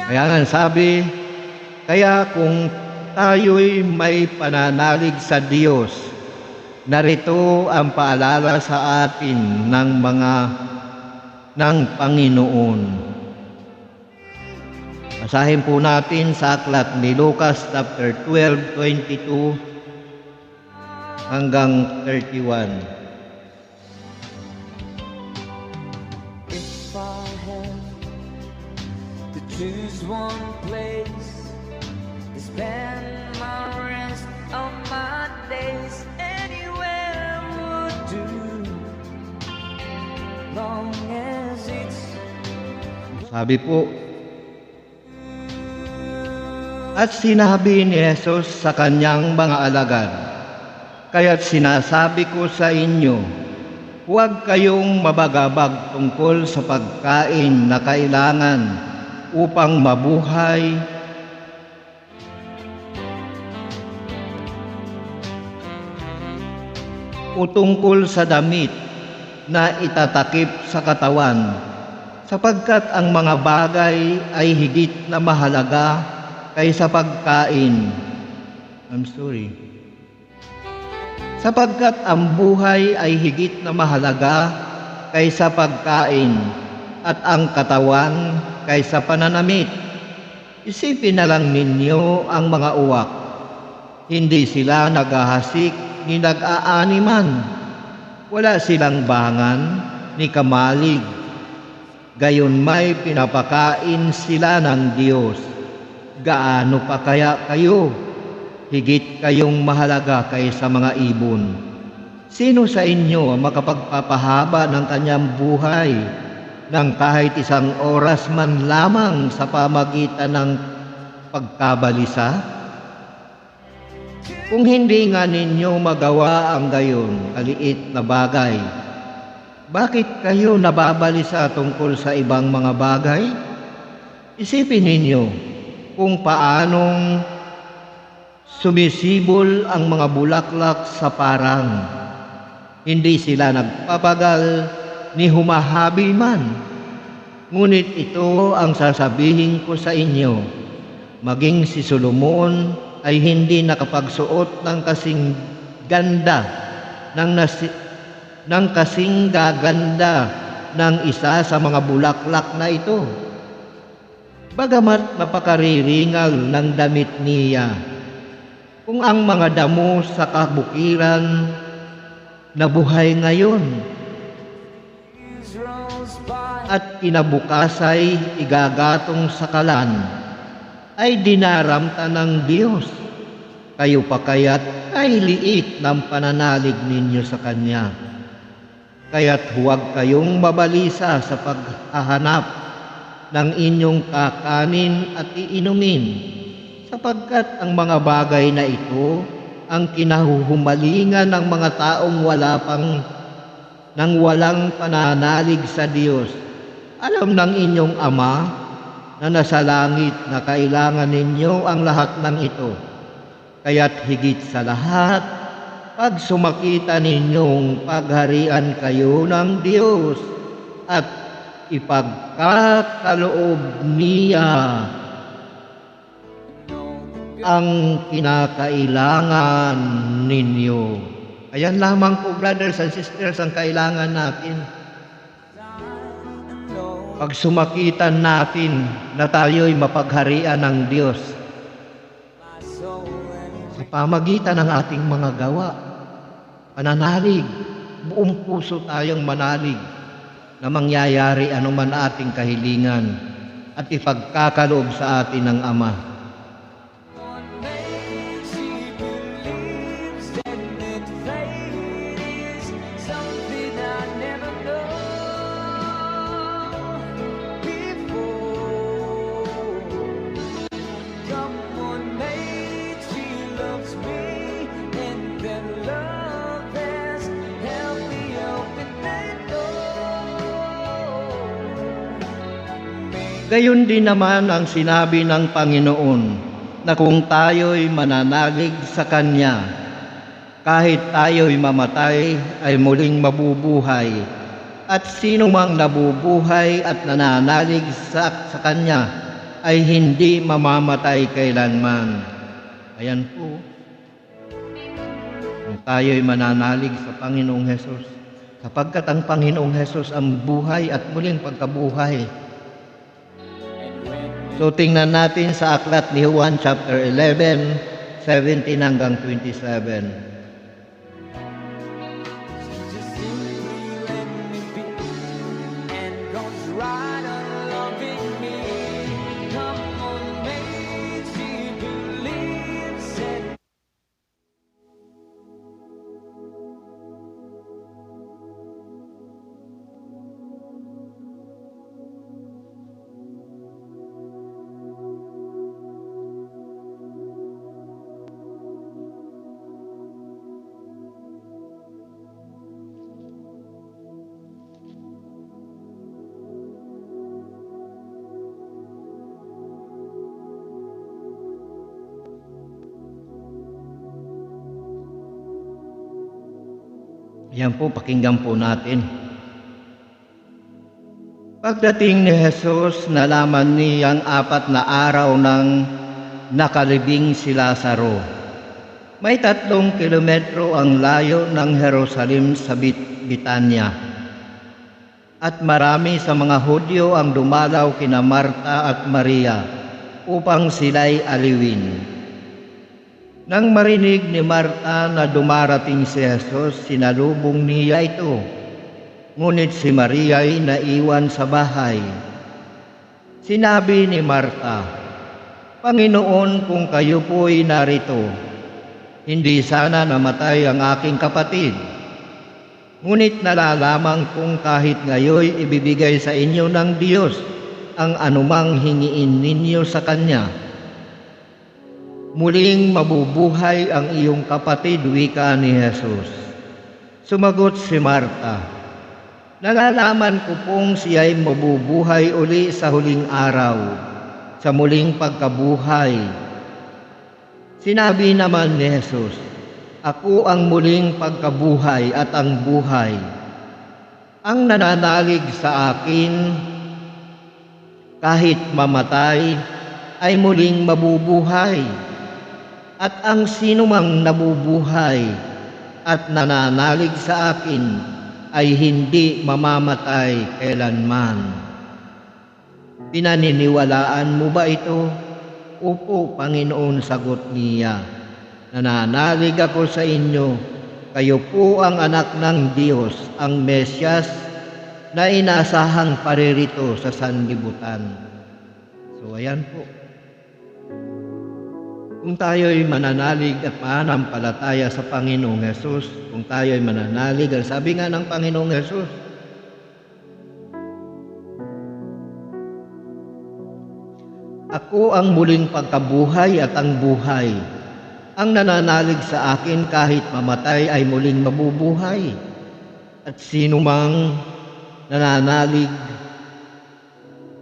Kaya nga sabi, kaya kung tayo'y may pananalig sa Diyos, narito ang paalala sa atin ng Panginoon. Basahin po natin sa aklat ni Lucas chapter 12, 22 hanggang 31. choose one place to spend my rest of my days. Anywhere would do, long as it's Sabi po, at sinabi ni Jesus sa kanyang mga alagad, kaya't sinasabi ko sa inyo, huwag kayong mabagabag tungkol sa pagkain na kailangan upang mabuhay o tungkol sa damit na itatakip sa katawan, sapagkat ang mga bagay ay higit na mahalaga kaysa pagkain. Sapagkat ang buhay ay higit na mahalaga kaysa pagkain at ang katawan kaysa pananamit. Isipin na lang ninyo ang mga uwak. Hindi sila naghahasik ni nag-aaniman. Wala silang bangan ni kamalig. Gayon may pinapakain sila ng Diyos. Gaano pa kaya kayo? Higit kayong mahalaga kaysa mga ibon. Sino sa inyo ang makapagpapahaba ng kanyang buhay ng kahit isang oras man lamang sa pamagitan ng pagkabalisa? Kung hindi nga ninyo magawa ang gayon kaliit na bagay, bakit kayo nababalisa tungkol sa ibang mga bagay? Isipin ninyo kung paanong sumisibol ang mga bulaklak sa parang. Hindi sila nagpapagal ni humahabi man. Ngunit ito ang sasabihin ko sa inyo, maging si Solomon ay hindi nakapagsuot ng kasing ganda ng kasing gaganda ng isa sa mga bulaklak na ito. Bagamat napakariringal ng damit niya, kung ang mga damo sa kabukiran na buhay ngayon at kinabukas ay igagatong sa kalan, ay dinaramta ng Diyos. Kayo pa kaya't ay liit ng pananalig ninyo sa Kanya. Kaya't huwag kayong mabalisa sa paghahanap ng inyong kakanin at iinumin, sapagkat ang mga bagay na ito ang kinahuhumalingan ng mga taong walang pananalig sa Diyos. Alam ng inyong Ama na nasa langit na kailangan ninyo ang lahat ng ito. Kaya't higit sa lahat, pag sumakita ninyong pagharian kayo ng Diyos at ipagkakaloob niya ang kinakailangan ninyo. Ayan lamang po, brothers and sisters, ang kailangan natin. Pag sumakitan natin na tayo'y mapagharian ng Diyos sa pamagitan ng ating mga gawa, pananalig, buong puso tayong manalig na mangyayari anuman ating kahilingan at ipagkakaloob sa atin ng Ama. Gayon din naman ang sinabi ng Panginoon na kung tayo'y mananalig sa Kanya, kahit tayo'y mamatay ay muling mabubuhay. At sino mang nabubuhay at nananalig sa Kanya ay hindi mamamatay kailanman. Ayan po. Kung tayo'y mananalig sa Panginoong Hesus, sapagkat ang Panginoong Hesus ang buhay at muling pagkabuhay. So tingnan natin sa aklat ni Juan chapter 11, 17 hanggang 27. Ayan po, pakinggan po natin. Pagdating ni Jesus, nalaman niyang 4 na araw nang nakalibing si Lazaro. May 3 kilometro ang layo ng Jerusalem sa Bitanya. At marami sa mga Hudyo ang dumalaw kina Marta at Maria upang sila'y aliwin. Nang marinig ni Marta na dumarating si Jesus, sinalubong niya ito. Ngunit si Maria ay naiwan sa bahay. Sinabi ni Marta, "Panginoon, kung kayo po'y narito, hindi sana namatay ang aking kapatid. Ngunit nalalaman kong kahit ngayon ibibigay sa inyo ng Diyos ang anumang hingiin ninyo sa Kanya. Muling mabubuhay ang iyong kapatid," wika ni Jesus. Sumagot si Marta, "Nalalaman ko pong siya'y mabubuhay uli sa huling araw, sa muling pagkabuhay." Sinabi naman ni Jesus, "Ako ang muling pagkabuhay at ang buhay. Ang nananalig sa akin, kahit mamatay, ay muling mabubuhay. At ang sinumang nabubuhay at nananalig sa akin, ay hindi mamamatay kailanman." "Pinaniniwalaan mo ba ito?" "Opo, Panginoon," sagot niya. "Nananalig ako sa inyo, kayo po ang anak ng Diyos, ang Mesyas na inasahang paririto sa sanlibutan." So ayan po. Kung tayo'y mananalig at mananampalataya sa Panginoong Hesus, kung tayo'y mananalig, ang sabi nga ng Panginoong Hesus, "Ako ang muling pagkabuhay at ang buhay. Ang nananalig sa akin kahit mamatay ay muling mabubuhay. At sino mang nananalig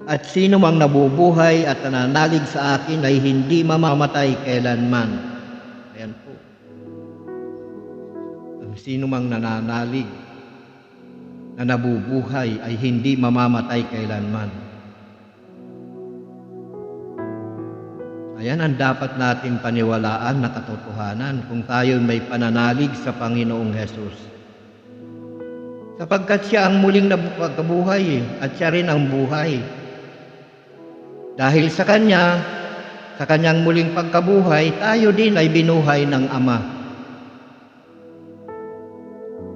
at sino mang nabubuhay at nananalig sa akin ay hindi mamamatay kailanman." Ayan po. Ang sino mang nananalig na nabubuhay ay hindi mamamatay kailanman. Ayan ang dapat nating paniwalaan na katotohanan kung tayo may pananalig sa Panginoong Hesus. Sapagkat siya ang muling pagkabuhay at siya rin ang buhay. Dahil sa kanyang muling pagkabuhay, tayo din ay binuhay ng Ama.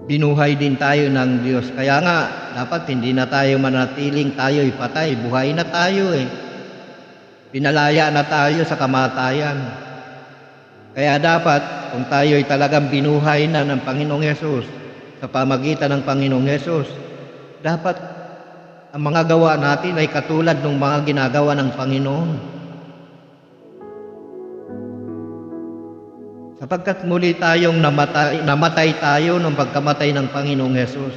Binuhay din tayo ng Diyos. Kaya nga, dapat hindi na tayo manatiling tayo'y patay. Buhay na tayo eh. Pinalaya na tayo sa kamatayan. Kaya dapat, kung tayo'y talagang binuhay na ng Panginoong Hesus, sa pamagitan ng Panginoong Hesus, dapat ang mga gawa natin ay katulad ng mga ginagawa ng Panginoon. Sapagkat muli tayong namatay tayo nung pagkamatay ng Panginoong Hesus.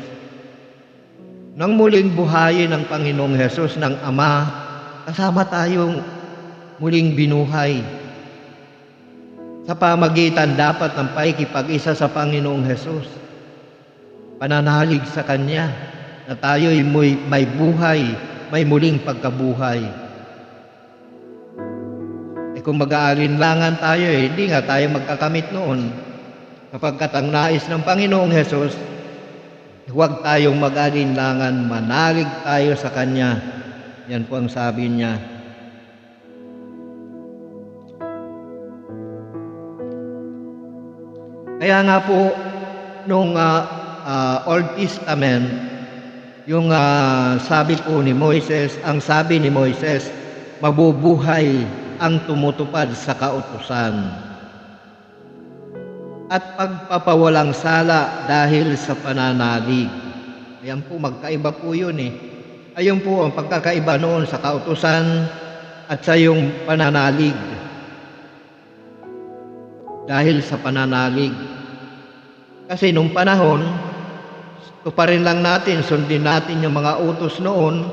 Nang muling buhayin ng Panginoong Hesus ng Ama, kasama tayong muling binuhay. Sa pamagitan dapat ng paikipag-isa sa Panginoong Hesus. Pananalig sa Kanya na tayo'y may buhay, may muling pagkabuhay. Kung mag-aalinlangan tayo, hindi nga tayo magkakamit noon. Kapagkat ang nais ng Panginoong Hesus, huwag tayong mag-aalinlangan, manalig tayo sa Kanya. Yan po ang sabi niya. Kaya nga po, nung Old Testament, yung sabi po ni Moises, ang sabi ni Moises, mabubuhay ang tumutupad sa kautusan at pagpapawalang sala dahil sa pananalig. Ayan po, magkaiba po yun eh. Ayun po ang pagkakaiba noon sa kautusan at sa yung pananalig. Dahil sa pananalig. Kasi nung panahon, tuparin lang natin, sundin natin yung mga utos noon,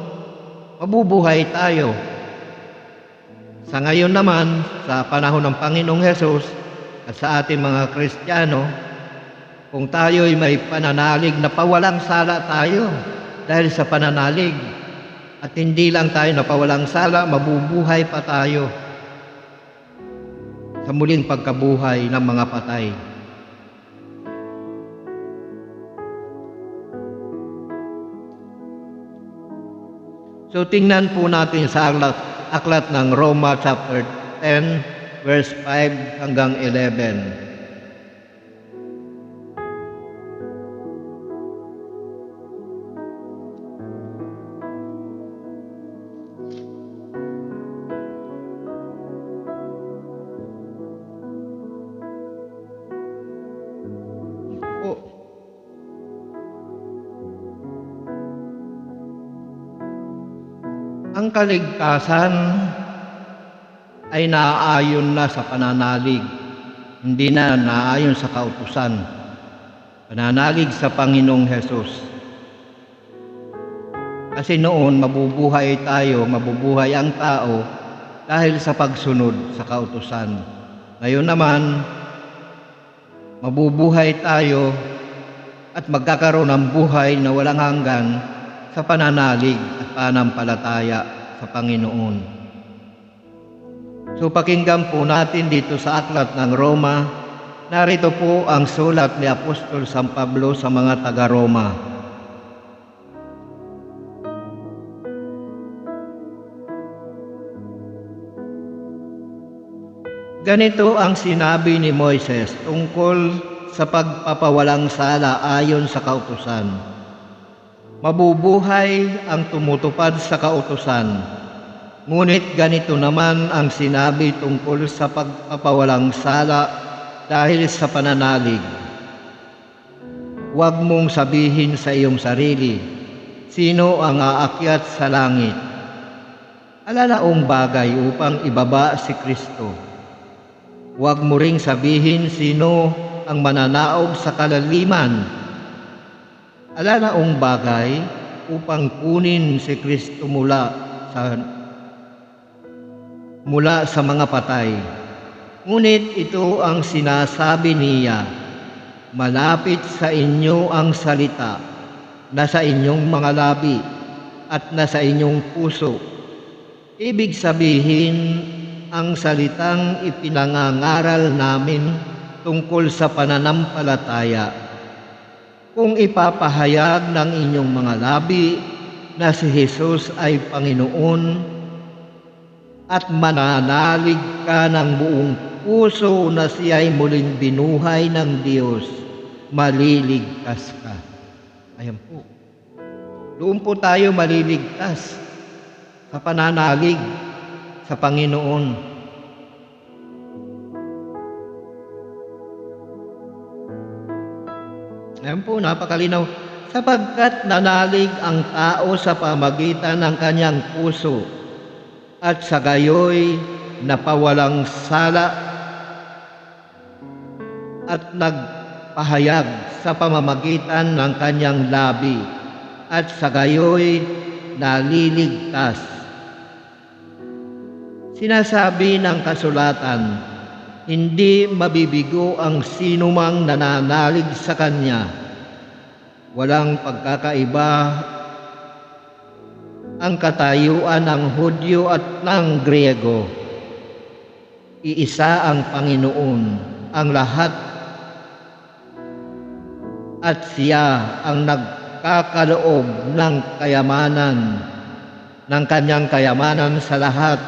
mabubuhay tayo. Sa ngayon naman, sa panahon ng Panginoong Hesus at sa ating mga Kristiyano, kung tayo'y may pananalig na pawalang sala tayo dahil sa pananalig. At hindi lang tayo napawalang sala, mabubuhay pa tayo sa muling pagkabuhay ng mga patay. So tingnan po natin sa aklat ng Roma chapter 10 verse 5 hanggang 11. Ang kaligtasan ay naaayon na sa pananalig, hindi na naayon sa kautusan. Pananalig sa Panginoong Hesus. Kasi noon mabubuhay ang tao dahil sa pagsunod sa kautusan. Ngayon naman, mabubuhay tayo at magkakaroon ng buhay na walang hanggan sa pananalig at pananampalataya sa Panginoon. So pakinggan po natin dito sa aklat ng Roma. Narito po ang sulat ni Apostol San Pablo sa mga taga-Roma. Ganito ang sinabi ni Moises tungkol sa pagpapawalang sala ayon sa kautusan. Mabubuhay ang tumutupad sa kautusan. Ngunit ganito naman ang sinabi tungkol sa pagpapawalang sala dahil sa pananalig. Huwag mong sabihin sa iyong sarili, sino ang aakyat sa langit? Alalaong bagay upang ibaba si Kristo. Huwag mo ring sabihin sino ang mananaog sa kalaliman. Alalaong bagay upang kunin si Kristo mula sa mga patay. Ngunit ito ang sinasabi niya, malapit sa inyo ang salita, nasa inyong mga labi at nasa inyong puso. Ibig sabihin, ang salitang ipinangangaral namin tungkol sa pananampalataya. Kung ipapahayag ng inyong mga labi na si Jesus ay Panginoon at mananalig ka ng buong puso na siya ay muling binuhay ng Diyos, maliligtas ka. Ayan po. Doon po tayo maliligtas sa pananalig sa Panginoon. Ayan po, napakalinaw. Sapagkat nanalig ang tao sa pamagitan ng kanyang puso at sa gayoy napawalang sala at nagpahayag sa pamamagitan ng kanyang labi at sa gayoy naliligtas. Sinasabi ng kasulatan, hindi mabibigo ang sinumang nananalig sa Kanya. Walang pagkakaiba ang katayuan ng Hudyo at ng Griego. Iisa ang Panginoon, ang lahat, at Siya ang nagkakaloob ng kayamanan, ng Kanyang kayamanan sa lahat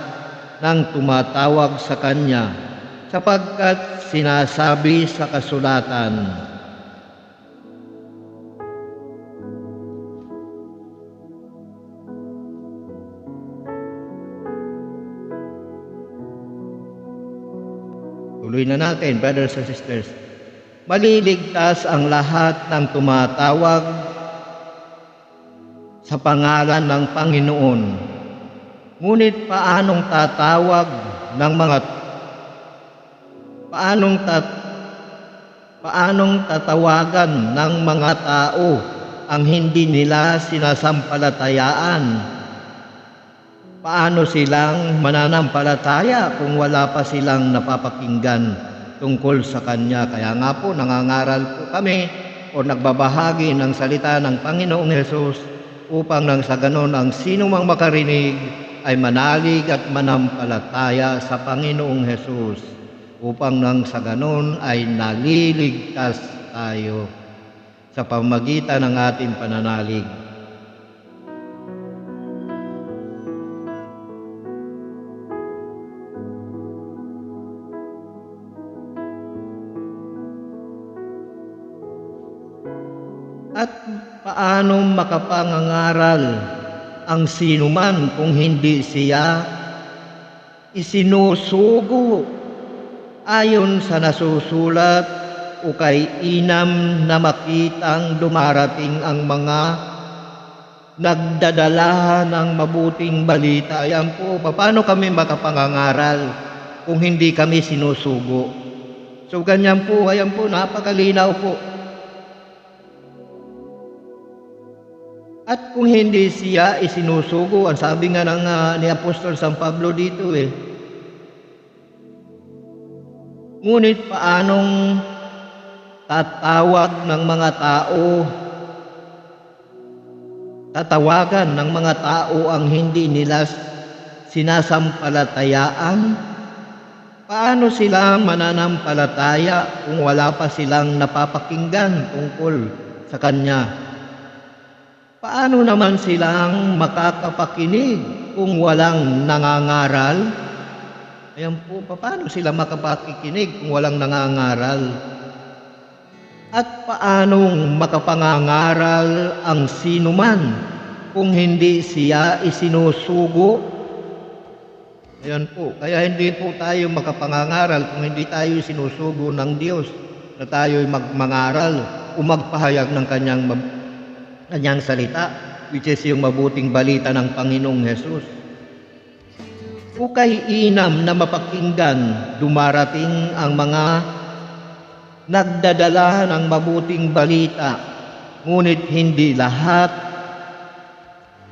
ng tumatawag sa Kanya. Sapagkat sinasabi sa kasulatan, tuloy na natin, brothers and sisters. Maliligtas ang lahat ng tumatawag sa pangalan ng Panginoon. Ngunit paanong tatawagan ng mga tao ang hindi nila sinasampalatayaan? Paano silang mananampalataya kung wala pa silang napapakinggan tungkol sa Kanya. Kaya nga po nangangaral po kami o nagbabahagi ng salita ng Panginoong Hesus upang nang sa ganon ang sino mang makarinig ay manalig at manampalataya sa Panginoong Hesus upang nang sa ganon ay naliligtas tayo sa pamagitan ng ating pananalig. At paano makapangangaral ang sinuman kung hindi siya isinusugo ayon sa nasusulat o kay inam na makitang dumarating ang mga nagdadala ng mabuting balita. Ayan po, paano kami makapangangaral kung hindi kami sinusugo? So ganyan po, ayan po, napakalinaw po. At kung hindi siya isinusugo, ang sabi nga ni Apostol San Pablo dito ngunit paanong tatawagan ng mga tao ang hindi nila sinasampalatayaan? Paano sila mananampalataya kung wala pa silang napapakinggan tungkol sa Kanya? Paano naman silang makakapakinig kung walang nangangaral? Ayan po, paano sila makapakikinig kung walang nangangaral? At paanong makapangangaral ang sinuman kung hindi siya isinusugo? Ayan po, kaya hindi po tayo makapangangaral kung hindi tayo isinusugo ng Diyos na tayo'y mangaral o magpahayag ng Kanyang salita, which is yung mabuting balita ng Panginoong Hesus. Ukay inam na mapakinggan, dumarating ang mga nagdadala ng mabuting balita, ngunit hindi lahat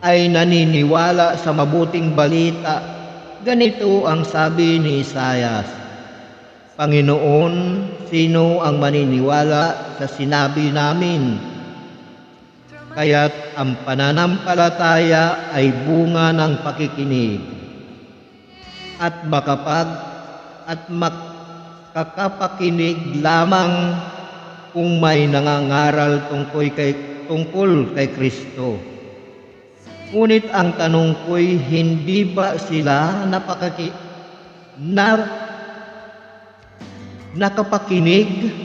ay naniniwala sa mabuting balita. Ganito ang sabi ni Isaias, Panginoon, sino ang maniniwala sa sinabi namin? Kaya't ang pananampalataya ay bunga ng pakikinig at makakapakinig lamang kung may nangangaral tungkol kay Kristo. Ngunit ang tanong ko'y hindi ba sila nakapakinig?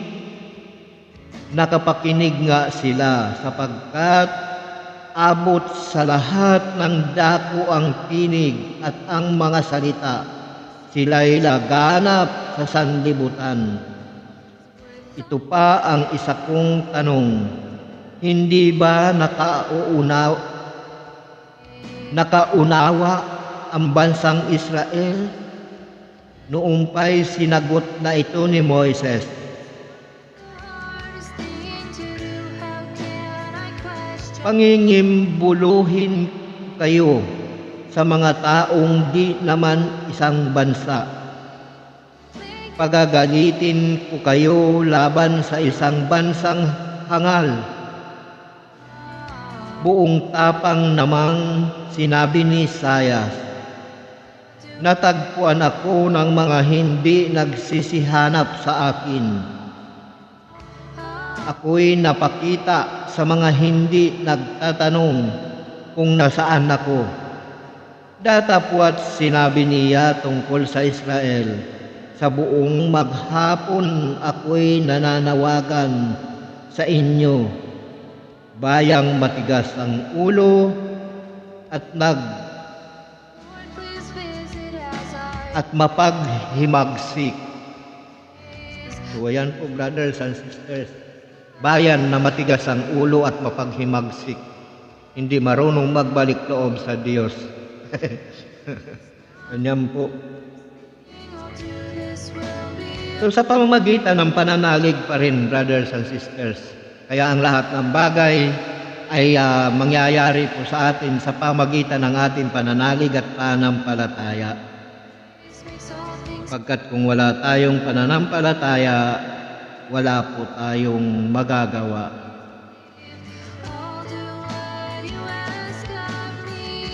Nakapakinig nga sila sapagkat abot sa lahat ng dako ang tinig at ang mga salita. Sila'y laganap sa sanlibutan. Ito pa ang isa kong tanong. Hindi ba nakaunawa ang bansang Israel? Noong pa'y sinagot na ito ni Moises, pangingimbuluhin kayo sa mga taong di naman isang bansa. Pagagalitin ko kayo laban sa isang bansang hangal. Buong tapang namang sinabi ni Isaias, natagpuan ako ng mga hindi nagsisihanap sa akin. Ako'y napakita sa mga hindi nagtatanong kung nasaan ako. Datapwat sinabi niya tungkol sa Israel, sa buong maghapon ako'y nananawagan sa inyo, bayang matigas ang ulo at mapaghimagsik. So ayan po, brothers and sisters, bayan na matigas ang ulo at mapaghimagsik, hindi marunong magbalik loob sa Diyos. Ganyan po. So sa pamamagitan ng pananalig pa rin, brothers and sisters, kaya ang lahat ng bagay ay mangyayari po sa atin sa pamagitan ng ating pananalig at pananampalataya. Sapagkat kung wala tayong pananampalataya, wala po tayong magagawa. I'll do what you ask of me.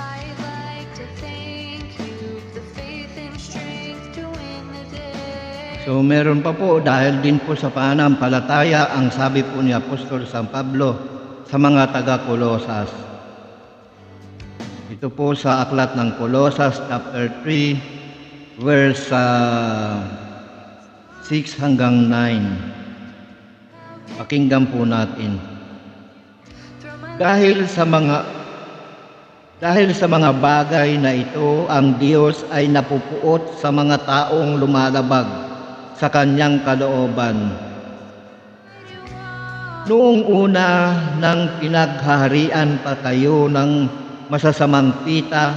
I'd like to thank you for the faith and strength to win the day. So meron pa po, dahil din po sa pananampalataya, ang sabi po ni Apostol San Pablo sa mga taga-Kolosas. Ito po sa aklat ng Kolosas chapter 3 verse 6 hanggang 9. Pakinggan po natin. Throw my Dahil sa mga bagay na ito, ang Diyos ay napupuot sa mga taong lumalabag sa kanyang kalooban. Noong una nang pinaghaharian pa kayo ng masasamang pita,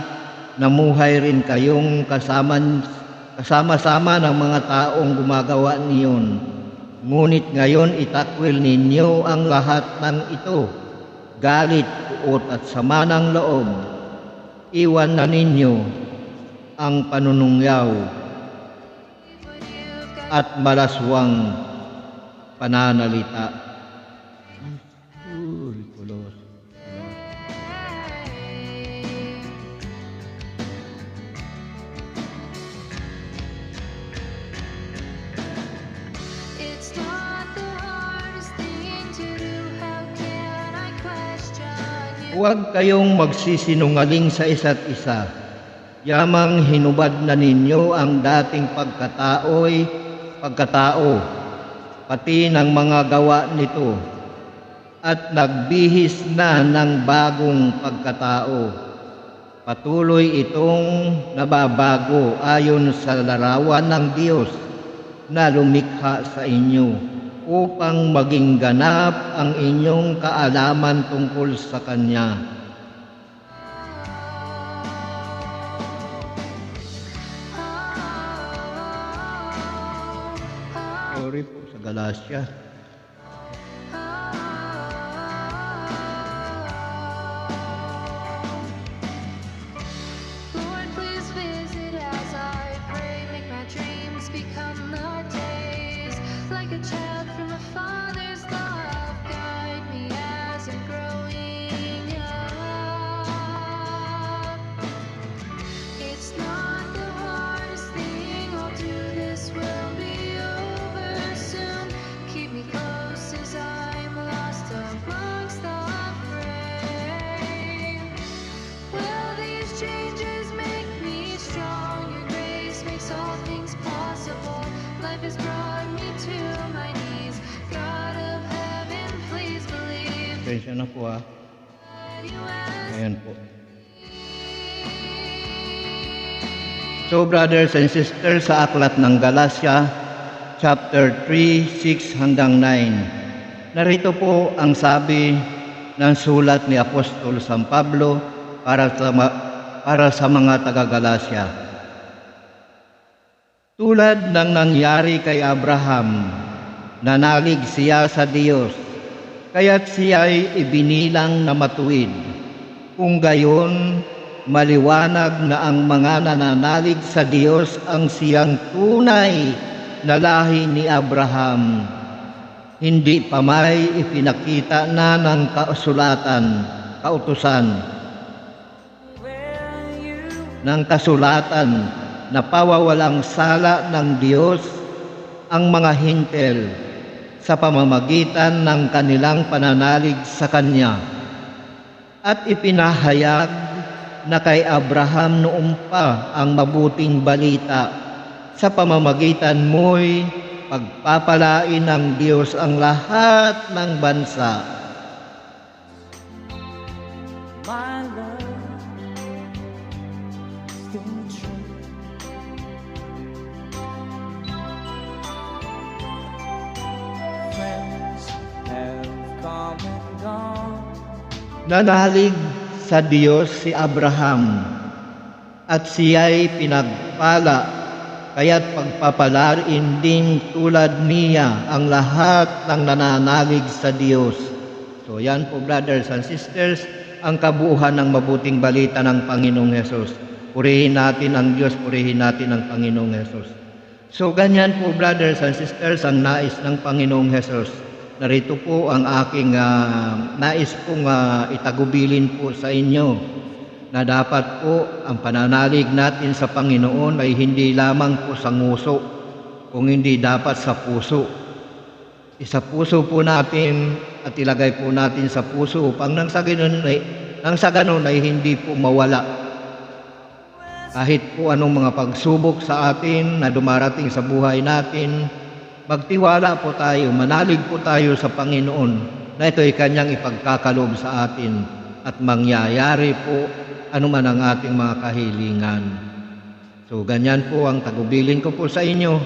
namuhay rin kayong kasama-sama ng mga taong gumagawa niyon. Ngunit ngayon itakwil ninyo ang lahat ng ito, galit, puot at sama ng loob. Iwan na ninyo ang panunungyaw at malaswang pananalita. It's not the hardest thing to do. How can I question you? Huwag kayong magsisinungaling sa isa't isa. Yamang hinubad na ninyo ang dating pagkatao, pati ng mga gawa nito, at nagbihis na ng bagong pagkatao. Patuloy itong nababago ayon sa larawan ng Diyos na lumikha sa inyo, upang maging ganap ang inyong kaalaman tungkol sa Kanya. Sorry po sa Galacia. Lord, please visit as I pray. Make my dreams become the days. Like a child from a father's love, guide me as I'm growing up. It's not the hardest thing. I'll do this. Will be over soon. Keep me close as I'm lost amongst the fray. Will these changes make me strong? Your grace makes all things possible. Life has brought me to my knees. God of heaven, please believe Pasensya na po that you ask Ayan po. So brothers and sisters, sa aklat ng Galacia, chapter 3, 6 hanggang 9. Narito po ang sabi ng sulat ni Apostol San Pablo para sa mga taga-Galacia. Tulad ng nangyari kay Abraham, nanalig siya sa Diyos, kaya't siya'y ibinilang na matuwid. Kung gayon, maliwanag na ang mga nananalig sa Diyos ang siyang tunay na lahi ni Abraham. Hindi pa may ipinakita na ng kasulatan na pawawalang sala ng Diyos ang mga hintel sa pamamagitan ng kanilang pananalig sa Kanya at ipinahayag na kay Abraham noon pa ang mabuting balita sa pamamagitan mo'y pagpapalain ng Diyos ang lahat ng bansa. My love still true. Friends have come and gone. Nanalig sa Diyos si Abraham at siya'y pinagpala, kaya't pagpapalain din tulad niya ang lahat ng nananalig sa Diyos. So yan po, brothers and sisters, ang kabuuan ng mabuting balita ng Panginoong Hesus. Purihin natin ang Diyos, purihin natin ang Panginoong Hesus. So ganyan po, brothers and sisters, ang nais ng Panginoong Hesus. Narito po ang aking nais pong itagubilin po sa inyo na dapat po ang pananalig natin sa Panginoon ay hindi lamang po sa nguso, kung hindi dapat sa puso. Isa puso po natin at ilagay po natin sa puso upang nang sa ganun ay hindi po mawala. Kahit po anong mga pagsubok sa atin na dumarating sa buhay natin, magtiwala po tayo, manalig po tayo sa Panginoon na ito'y Kanyang ipagkakaloob sa atin at mangyayari po anuman ang ating mga kahilingan. So ganyan po ang tagubilin ko po sa inyo.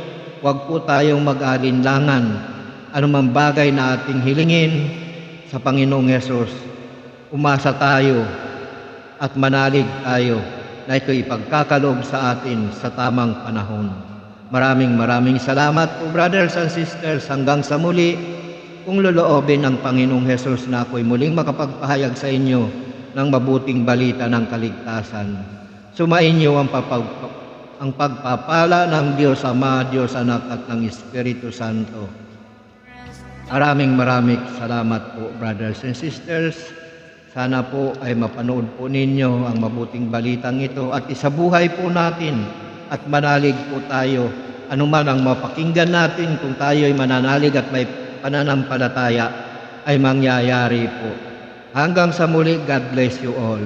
Huwag po tayong mag-alinlangan. Anumang bagay na ating hilingin sa Panginoong Hesus, umasa tayo at manalig tayo na ito'y ipagkakaloob sa atin sa tamang panahon. Maraming salamat po, brothers and sisters. Hanggang sa muli, kung loloobin ng Panginoong Hesus na ako'y muling makapagpahayag sa inyo ng mabuting balita ng kaligtasan. Sumainyo ang pagpapala ng Diyos Ama, Diyos Anak at ng Espiritu Santo. Maraming salamat po, brothers and sisters. Sana po ay mapanood po ninyo ang mabuting balitang ito at isabuhay po natin at manalig po tayo. Anuman ang mapakinggan natin, kung tayo ay mananalig at may pananampalataya, ay mangyayari po. Hanggang sa muli, God bless you all.